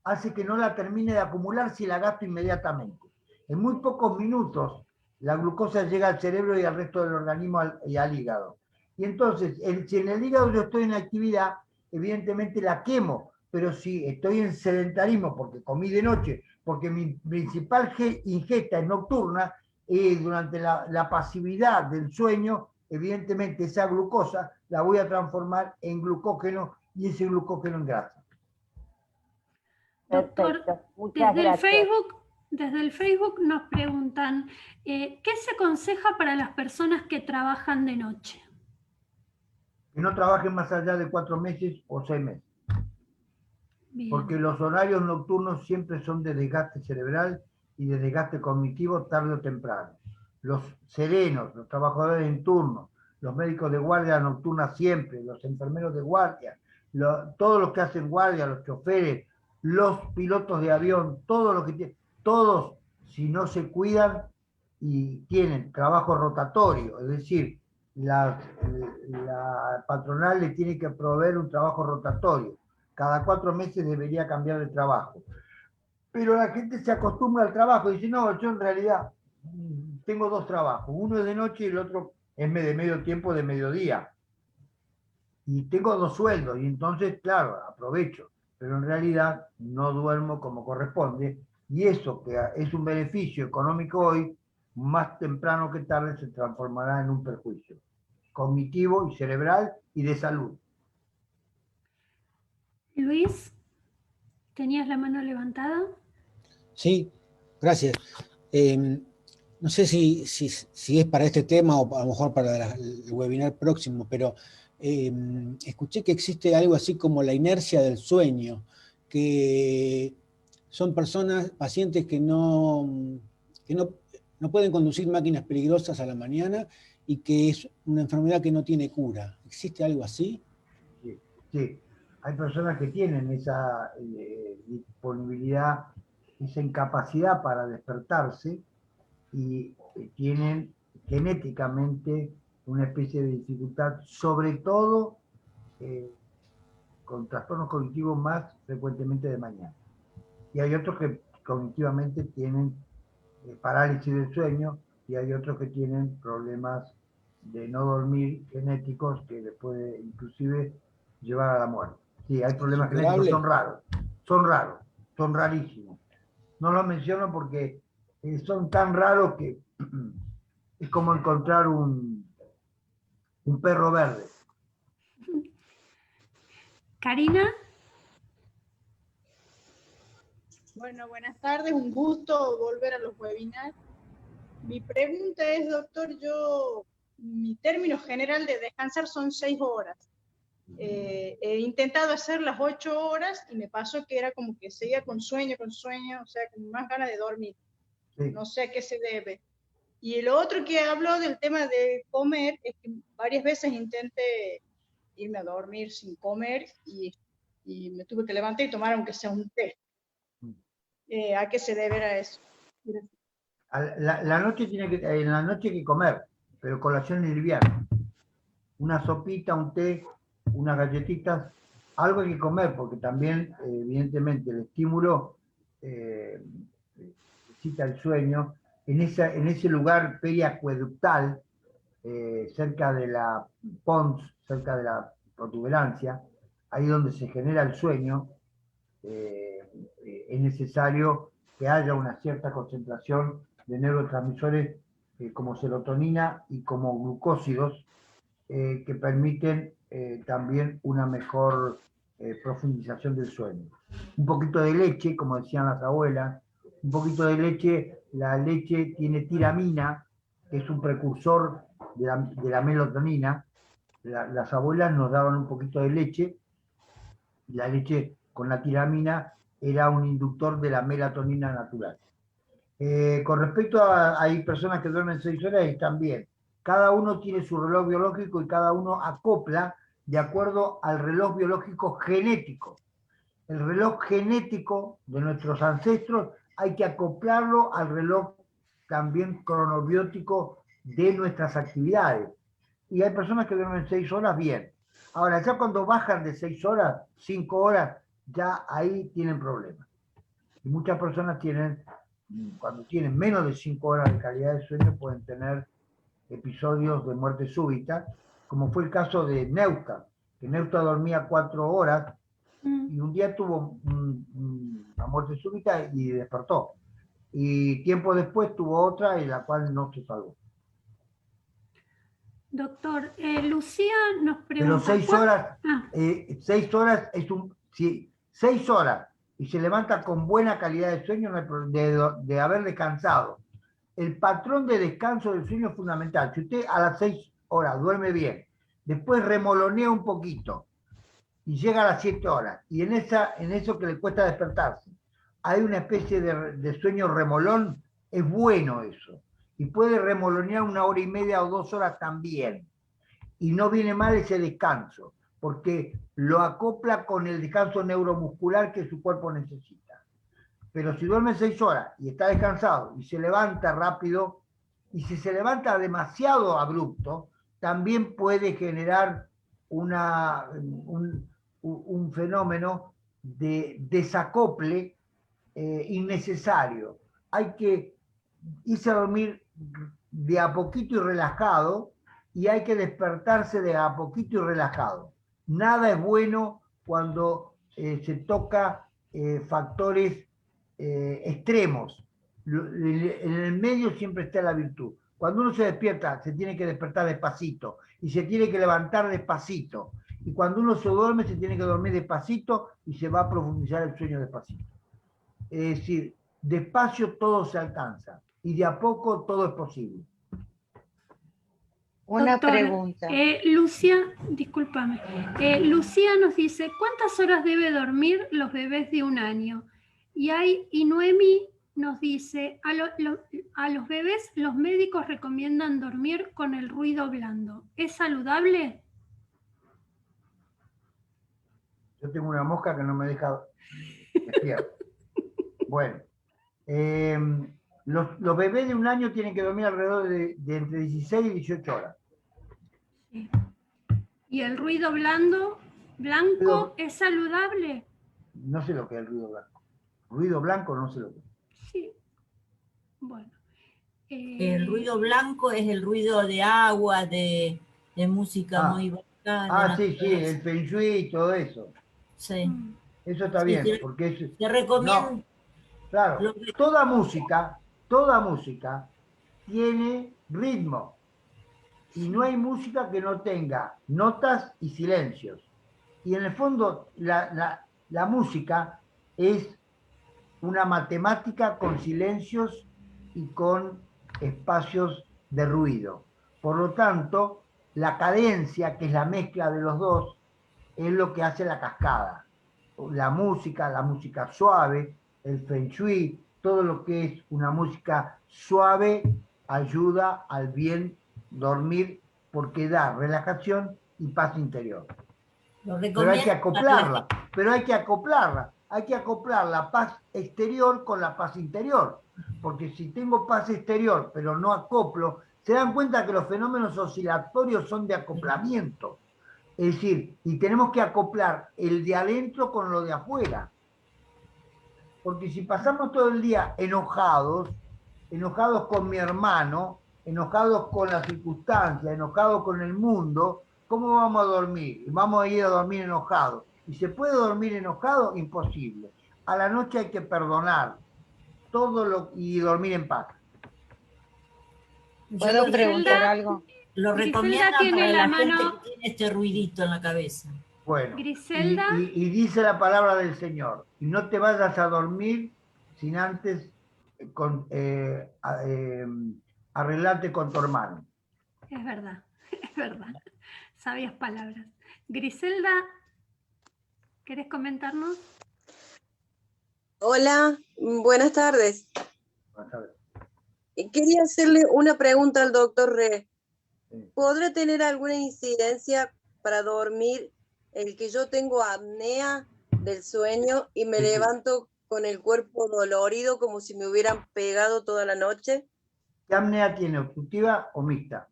hace que no la termine de acumular si la gasto inmediatamente. En muy pocos minutos la glucosa llega al cerebro y al resto del organismo y al hígado. Y entonces, si en el hígado yo estoy en actividad, evidentemente la quemo, pero si estoy en sedentarismo porque comí de noche, porque mi principal ingesta es nocturna, durante la pasividad del sueño, evidentemente esa glucosa la voy a transformar en glucógeno y ese glucógeno en grasa. Doctor, Perfecto, muchas gracias. desde el Facebook nos preguntan, ¿qué se aconseja para las personas que trabajan de noche? Que no trabajen más allá de 4 meses o 6 meses. Bien. Porque los horarios nocturnos siempre son de desgaste cerebral y de desgaste cognitivo tarde o temprano. Los serenos, los trabajadores en turno, los médicos de guardia nocturna siempre, los enfermeros de guardia, todos los que hacen guardia, los choferes, los pilotos de avión, todos, si no se cuidan y tienen trabajo rotatorio, es decir, la patronal le tiene que proveer un trabajo rotatorio. Cada 4 meses debería cambiar de trabajo. Pero la gente se acostumbra al trabajo y dice, no, yo en realidad tengo 2 trabajos. Uno es de noche y el otro es de medio tiempo, de mediodía. Y tengo 2 sueldos y entonces, claro, aprovecho. Pero en realidad no duermo como corresponde. Y eso, que es un beneficio económico hoy, más temprano que tarde se transformará en un perjuicio cognitivo y cerebral y de salud. Luis, ¿tenías la mano levantada? Sí, gracias. No sé si es para este tema o a lo mejor para el webinar próximo, pero escuché que existe algo así como la inercia del sueño, que son pacientes que no pueden conducir máquinas peligrosas a la mañana y que es una enfermedad que no tiene cura. ¿Existe algo así? Sí, sí. Hay personas que tienen esa disponibilidad, esa incapacidad para despertarse y tienen genéticamente una especie de dificultad, sobre todo con trastornos cognitivos más frecuentemente de mañana. Y hay otros que cognitivamente tienen parálisis del sueño y hay otros que tienen problemas de no dormir genéticos que les puede inclusive llevar a la muerte. Sí, hay problemas genéticos, son raros, son rarísimos. No los menciono porque son tan raros que es como encontrar un perro verde. Karina. Bueno, buenas tardes, un gusto volver a los webinars. Mi pregunta es, doctor, mi término general de descansar son 6 horas. He intentado hacer las 8 horas y me pasó que era como que seguía con sueño, o sea, con más ganas de dormir. Sí. No sé a qué se debe. Y lo otro que habló del tema de comer es que varias veces intenté irme a dormir sin comer y me tuve que levantar y tomar aunque sea un té. ¿A qué se deberá eso? En la noche hay que comer, pero colación liviana. Una sopita, un té, unas galletitas, algo hay que comer, porque también, evidentemente, el estímulo excita el sueño. En ese lugar periacueductal, cerca de la pons, cerca de la protuberancia, ahí donde se genera el sueño, es necesario que haya una cierta concentración de neurotransmisores como serotonina y como glucósidos que permiten también una mejor profundización del sueño. Un poquito de leche, como decían las abuelas, un poquito de leche, la leche tiene tiramina, que es un precursor de la melatonina. Las abuelas nos daban un poquito de leche, y la leche con la tiramina era un inductor de la melatonina natural. Con respecto a, hay personas que duermen 6 horas y están bien. Cada uno tiene su reloj biológico y cada uno acopla de acuerdo al reloj biológico genético. El reloj genético de nuestros ancestros hay que acoplarlo al reloj también cronobiótico de nuestras actividades. Y hay personas que duermen 6 horas bien. Ahora, ya cuando bajan de 6 horas, 5 horas, ya ahí tienen problemas. Y muchas personas cuando tienen menos de 5 horas de calidad de sueño, pueden tener episodios de muerte súbita, como fue el caso de Neusta, que Neusta dormía 4 horas y un día tuvo una muerte súbita y despertó. Y tiempo después tuvo otra en la cual no se salvó. Doctor, Lucía nos pregunta... Pero 6 horas, 6 horas es si 6 horas y se levanta con buena calidad de sueño, de haber descansado. El patrón de descanso del sueño es fundamental. Si usted a las 6 horas duerme bien, después remolonea un poquito y llega a las 7 horas, y en eso que le cuesta despertarse, hay una especie de sueño remolón, es bueno eso. Y puede remolonear 1 hora y media o 2 horas también. Y no viene mal ese descanso, porque lo acopla con el descanso neuromuscular que su cuerpo necesita. Pero si duerme 6 horas y está descansado y se levanta rápido, y si se levanta demasiado abrupto, también puede generar un fenómeno de desacople innecesario. Hay que irse a dormir de a poquito y relajado, y hay que despertarse de a poquito y relajado. Nada es bueno cuando se toca factores extremos. En el medio siempre está la virtud. Cuando uno se despierta, se tiene que despertar despacito y se tiene que levantar despacito. Y cuando uno se duerme, se tiene que dormir despacito y se va a profundizar el sueño despacito. Es decir, despacio todo se alcanza y de a poco todo es posible. Una Doctor, pregunta. Lucía, discúlpame. Lucía nos dice, ¿cuántas horas debe dormir los bebés de 1 año? Y Noemi nos dice, a los bebés los médicos recomiendan dormir con el ruido blando. ¿Es saludable? Yo tengo una mosca que no me deja despierto. Bueno, Los bebés de 1 año tienen que dormir alrededor de entre 16 y 18 horas. Sí. ¿Y el ruido blanco es saludable? No sé lo que es el ruido blanco. Ruido blanco no sé lo que es. Sí. Bueno. El ruido blanco es el ruido de agua, de música muy bacana. Sí, el feng shui y todo eso. Sí. Eso está Sí, bien, porque te recomiendo. No, claro, toda música tiene ritmo. Y no hay música que no tenga notas y silencios. Y en el fondo, la música es una matemática con silencios y con espacios de ruido. Por lo tanto, la cadencia, que es la mezcla de los dos, es lo que hace la cascada. La música suave, el feng shui, todo lo que es una música suave ayuda al bien dormir porque da relajación y paz interior. Pero hay que acoplarla, hay que acoplar la paz exterior con la paz interior, porque si tengo paz exterior pero no acoplo, se dan cuenta que los fenómenos oscilatorios son de acoplamiento. Es decir, y tenemos que acoplar el de adentro con lo de afuera. Porque si pasamos todo el día enojados con mi hermano, enojados con las circunstancias, enojados con el mundo, ¿cómo vamos a dormir? Vamos a ir a dormir enojados. ¿Y se puede dormir enojado? Imposible. A la noche hay que perdonar y dormir en paz. ¿Puedo preguntar algo? Lo recomiendo para la gente que tiene este ruidito en la cabeza. Bueno, Griselda. y dice la palabra del Señor, y no te vayas a dormir sin antes arreglarte con tu hermano. Es verdad, es verdad. Sabias palabras. Griselda, ¿querés comentarnos? Hola, buenas tardes. Buenas tardes. Quería hacerle una pregunta al doctor Re. ¿Podrá tener alguna incidencia para dormir el que yo tengo apnea del sueño y me levanto con el cuerpo dolorido como si me hubieran pegado toda la noche? ¿Qué apnea tiene? ¿Obstructiva o mixta?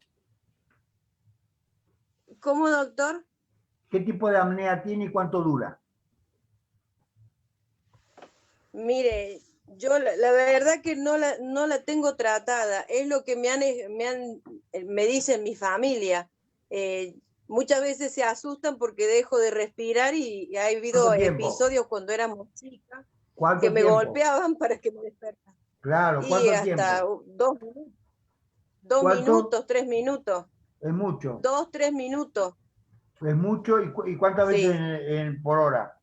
¿Cómo, doctor? ¿Qué tipo de apnea tiene y cuánto dura? Mire, yo la verdad que no la tengo tratada. Es lo que me dicen mi familia. Muchas veces se asustan porque dejo de respirar y ha habido episodios cuando éramos chicas que me golpeaban para que me despertara. Claro, ¿cuánto tiempo? Hasta 2 minutos, 3 minutos. Es mucho. 2, 3 minutos. Es mucho. ¿Y cuántas veces por hora?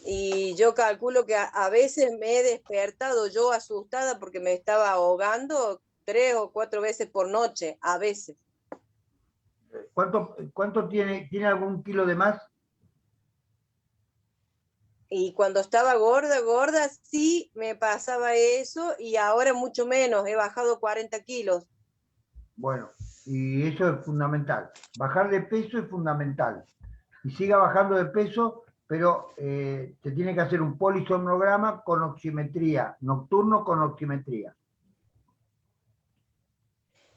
Y yo calculo que a veces me he despertado yo asustada porque me estaba ahogando 3 o 4 veces por noche, a veces. ¿Cuánto tiene? ¿Tiene algún kilo de más? Y cuando estaba gorda, sí me pasaba eso y ahora mucho menos, he bajado 40 kilos. Bueno, y eso es fundamental. Bajar de peso es fundamental. Y siga bajando de peso, pero te tiene que hacer un polisomnograma con oximetría, nocturno con oximetría.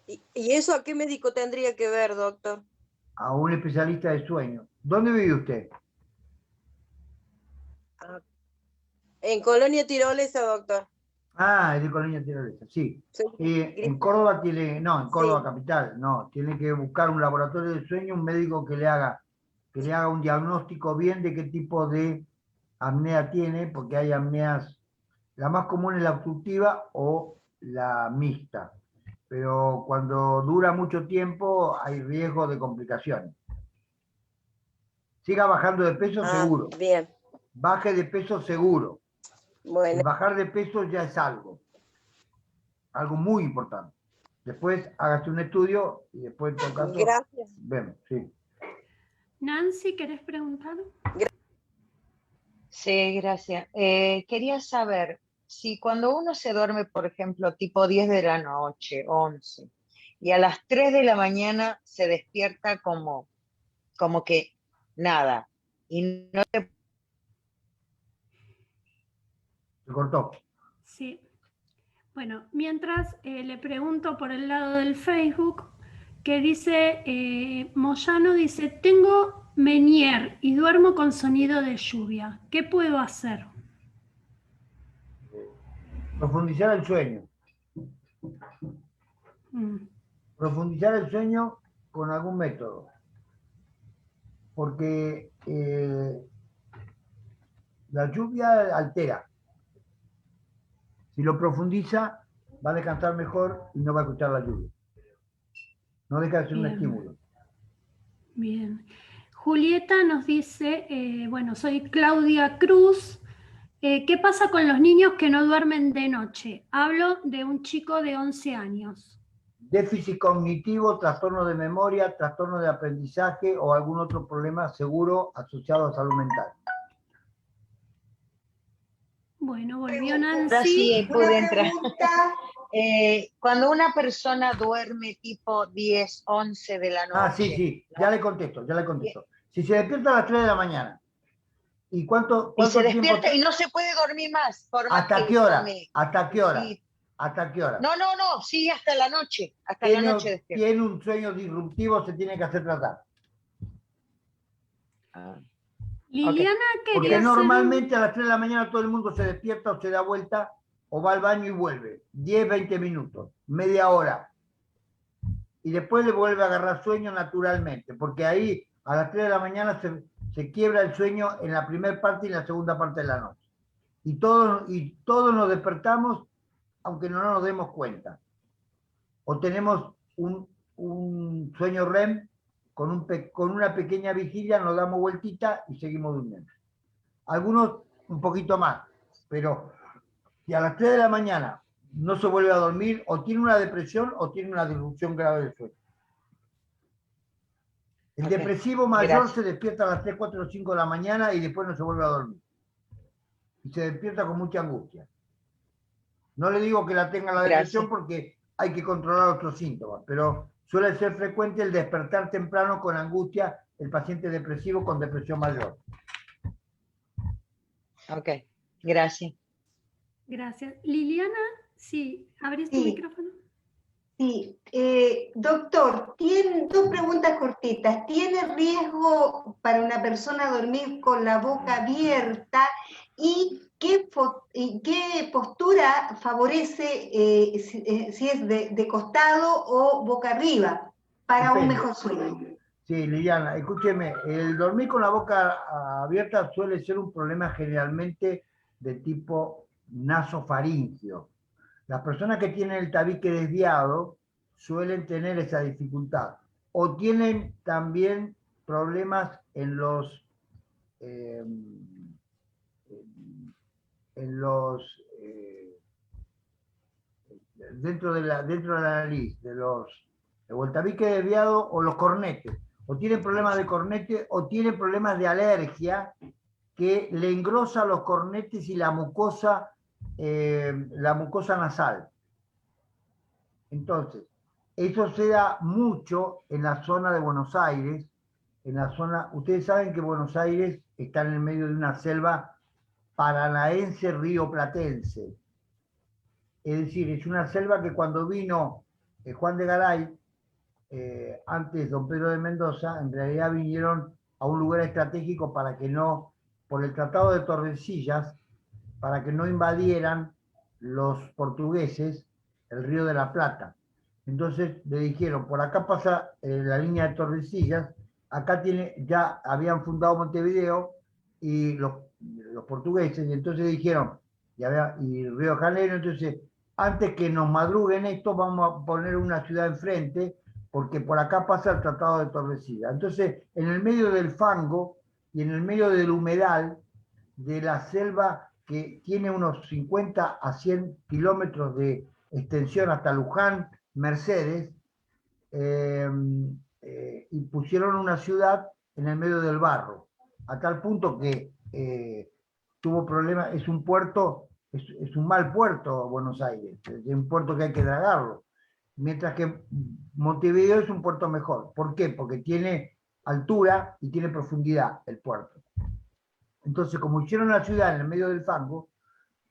¿Y eso a qué médico tendría que ver, doctor? A un especialista de sueño. ¿Dónde vive usted? En Colonia Tirolesa, doctor. Ah, es de Colonia Tirolesa, sí. En Córdoba en Córdoba capital, no, tiene que buscar un laboratorio de sueño, un médico que le haga un diagnóstico bien de qué tipo de apnea tiene, porque hay apneas, la más común es la obstructiva o la mixta, pero cuando dura mucho tiempo hay riesgo de complicaciones. Siga bajando de peso seguro. Bien. Baje de peso seguro. Bueno. Bajar de peso ya es algo muy importante. Después hágase un estudio y después en todo caso gracias. Vemos, sí. Nancy, ¿querés preguntar? Sí, gracias. Quería saber si cuando uno se duerme, por ejemplo, tipo 10 de la noche, 11, y a las 3 de la mañana se despierta como que nada, y no te... Se cortó. Sí. Bueno, mientras le pregunto por el lado del Facebook, que dice, Moyano dice, tengo Menier y duermo con sonido de lluvia. ¿Qué puedo hacer? Profundizar el sueño. Profundizar el sueño con algún método. Porque la lluvia altera. Si lo profundiza, va a descansar mejor y no va a escuchar la lluvia. No deja de ser un estímulo. Bien. Julieta nos dice, bueno, soy Claudia Cruz. ¿Qué pasa con los niños que no duermen de noche? Hablo de un chico de 11 años. Déficit cognitivo, trastorno de memoria, trastorno de aprendizaje o algún otro problema seguro asociado a salud mental. Bueno, volvió Ahora Nancy. sí pude entrar. Cuando una persona duerme tipo 10, 11 de la noche. Ah, sí, ya le contesto. Si se despierta a las 3 de la mañana, ¿y cuánto y se tiempo despierta y no se puede dormir más. ¿Hasta qué hora? ¿Hasta qué hora? Sí. ¿Hasta qué hora? No, sí, hasta la noche. Hasta la noche despierta. Tiene un sueño disruptivo, se tiene que hacer tratar. Liliana quería Porque hacer normalmente a las 3 de la mañana todo el mundo se despierta o se da vuelta o va al baño y vuelve. 10, 20 minutos, media hora. Y después le vuelve a agarrar sueño naturalmente, porque ahí a las 3 de la mañana se quiebra el sueño en la primera parte y en la segunda parte de la noche. Y todos nos despertamos aunque no nos demos cuenta. O tenemos un sueño REM con una pequeña vigilia, nos damos vueltita y seguimos durmiendo. Algunos un poquito más, pero si a las 3 de la mañana no se vuelve a dormir, o tiene una depresión o tiene una disrupción grave del sueño. El depresivo mayor se despierta a las 3, 4 o 5 de la mañana y después no se vuelve a dormir. Y se despierta con mucha angustia. No le digo que la tenga la depresión porque hay que controlar otros síntomas, pero suele ser frecuente el despertar temprano con angustia el paciente depresivo con depresión mayor. Ok, gracias. Gracias. Liliana, sí, ¿abrís tu micrófono? Sí, doctor, dos preguntas cortitas. ¿Tiene riesgo para una persona dormir con la boca abierta? ¿Y qué postura favorece si es de costado o boca arriba para un mejor sueño? Sí, Liliana, escúcheme, el dormir con la boca abierta suele ser un problema generalmente de tipo nasofaringio. Las personas que tienen el tabique desviado suelen tener esa dificultad. O tienen también problemas en los dentro de la nariz, o el tabique desviado o los cornetes. O tienen problemas de cornete o tienen problemas de alergia que le engrosa los cornetes y la mucosa nasal. Entonces, eso se da mucho en la zona de Buenos Aires, ustedes saben que Buenos Aires está en el medio de una selva paranaense rioplatense. Es decir, es una selva que cuando vino Juan de Garay, antes don Pedro de Mendoza, en realidad vinieron a un lugar estratégico para que no, por el Tratado de Tordesillas, para que no invadieran los portugueses el Río de la Plata. Entonces le dijeron, por acá pasa la línea de Tordesillas, acá ya habían fundado Montevideo y los portugueses, y entonces dijeron, y Río de Janeiro, entonces, antes que nos madruguen esto, vamos a poner una ciudad enfrente, porque por acá pasa el Tratado de Tordesillas. Entonces, en el medio del fango y en el medio del humedal, de la selva que tiene unos 50 a 100 kilómetros de extensión hasta Luján, Mercedes, y pusieron una ciudad en el medio del barro, a tal punto que tuvo problemas, es un puerto, es un mal puerto Buenos Aires, es un puerto que hay que dragarlo, mientras que Montevideo es un puerto mejor. ¿Por qué? Porque tiene altura y tiene profundidad el puerto. Entonces, como hicieron la ciudad en el medio del fango,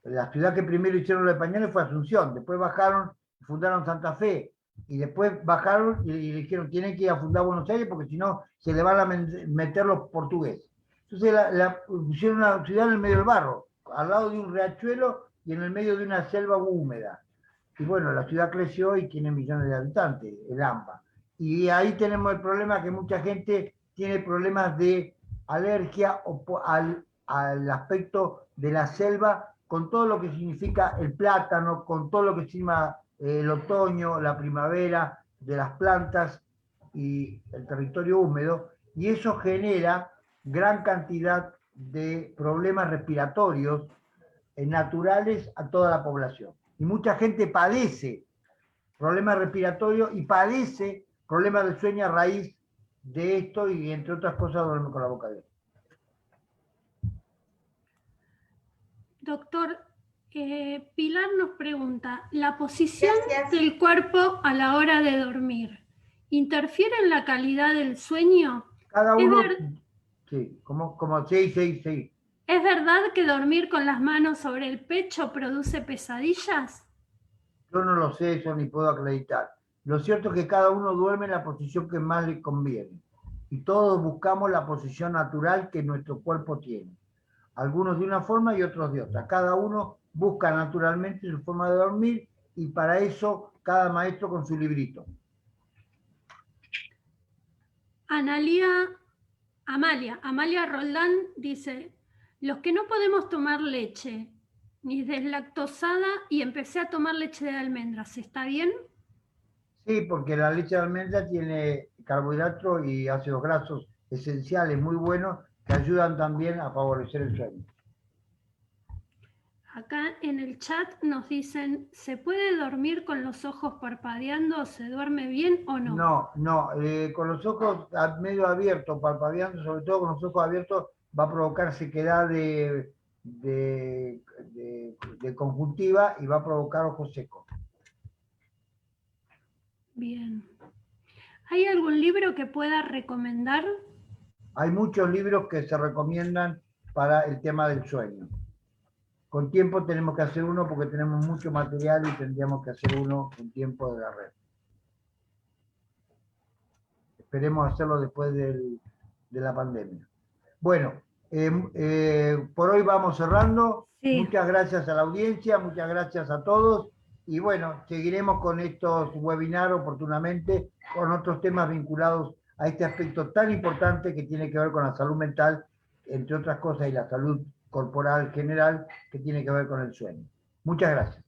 La ciudad que primero hicieron los pañales fue Asunción, después bajaron, fundaron Santa Fe, y después bajaron y dijeron, tienen que ir a fundar Buenos Aires porque si no se le van a meter los portugueses. Entonces pusieron una ciudad en el medio del barro, al lado de un riachuelo y en el medio de una selva húmeda. Y bueno, la ciudad creció y tiene millones de habitantes, el AMBA. Y ahí tenemos el problema que mucha gente tiene problemas de alergia al aspecto de la selva, con todo lo que significa el plátano, con todo lo que significa el otoño, la primavera de las plantas y el territorio húmedo, y eso genera gran cantidad de problemas respiratorios naturales a toda la población. Y mucha gente padece problemas respiratorios y padece problemas de sueño a raíz de esto, y entre otras cosas duerme con la boca abierta. Doctor, Pilar nos pregunta, ¿la posición del cuerpo a la hora de dormir interfiere en la calidad del sueño? Cada uno... Sí, sí. ¿Es verdad que dormir con las manos sobre el pecho produce pesadillas? Yo no lo sé, eso ni puedo acreditar. Lo cierto es que cada uno duerme en la posición que más le conviene. Y todos buscamos la posición natural que nuestro cuerpo tiene. Algunos de una forma y otros de otra. Cada uno busca naturalmente su forma de dormir, y para eso cada maestro con su librito. Amalia Roldán dice, los que no podemos tomar leche ni deslactosada y empecé a tomar leche de almendras, ¿está bien? Sí, porque la leche de almendra tiene carbohidratos y ácidos grasos esenciales muy buenos que ayudan también a favorecer el sueño. Acá en el chat nos dicen, ¿se puede dormir con los ojos parpadeando? ¿Se duerme bien o no? No, con los ojos medio abiertos, parpadeando, sobre todo con los ojos abiertos, va a provocar sequedad de conjuntiva y va a provocar ojos secos. Bien. ¿Hay algún libro que pueda recomendar? Hay muchos libros que se recomiendan para el tema del sueño. Con tiempo tenemos que hacer uno porque tenemos mucho material y tendríamos que hacer uno en tiempo de la red. Esperemos hacerlo después de la pandemia. Bueno, por hoy vamos cerrando. Sí. Muchas gracias a la audiencia, muchas gracias a todos. Y bueno, seguiremos con estos webinars oportunamente, con otros temas vinculados a este aspecto tan importante que tiene que ver con la salud mental, entre otras cosas, y la salud corporal general, que tiene que ver con el sueño. Muchas gracias.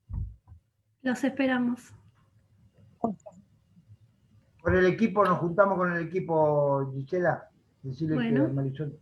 Los esperamos. Con el equipo, nos juntamos con el equipo, Gisela. Decirle bueno. que Marisol...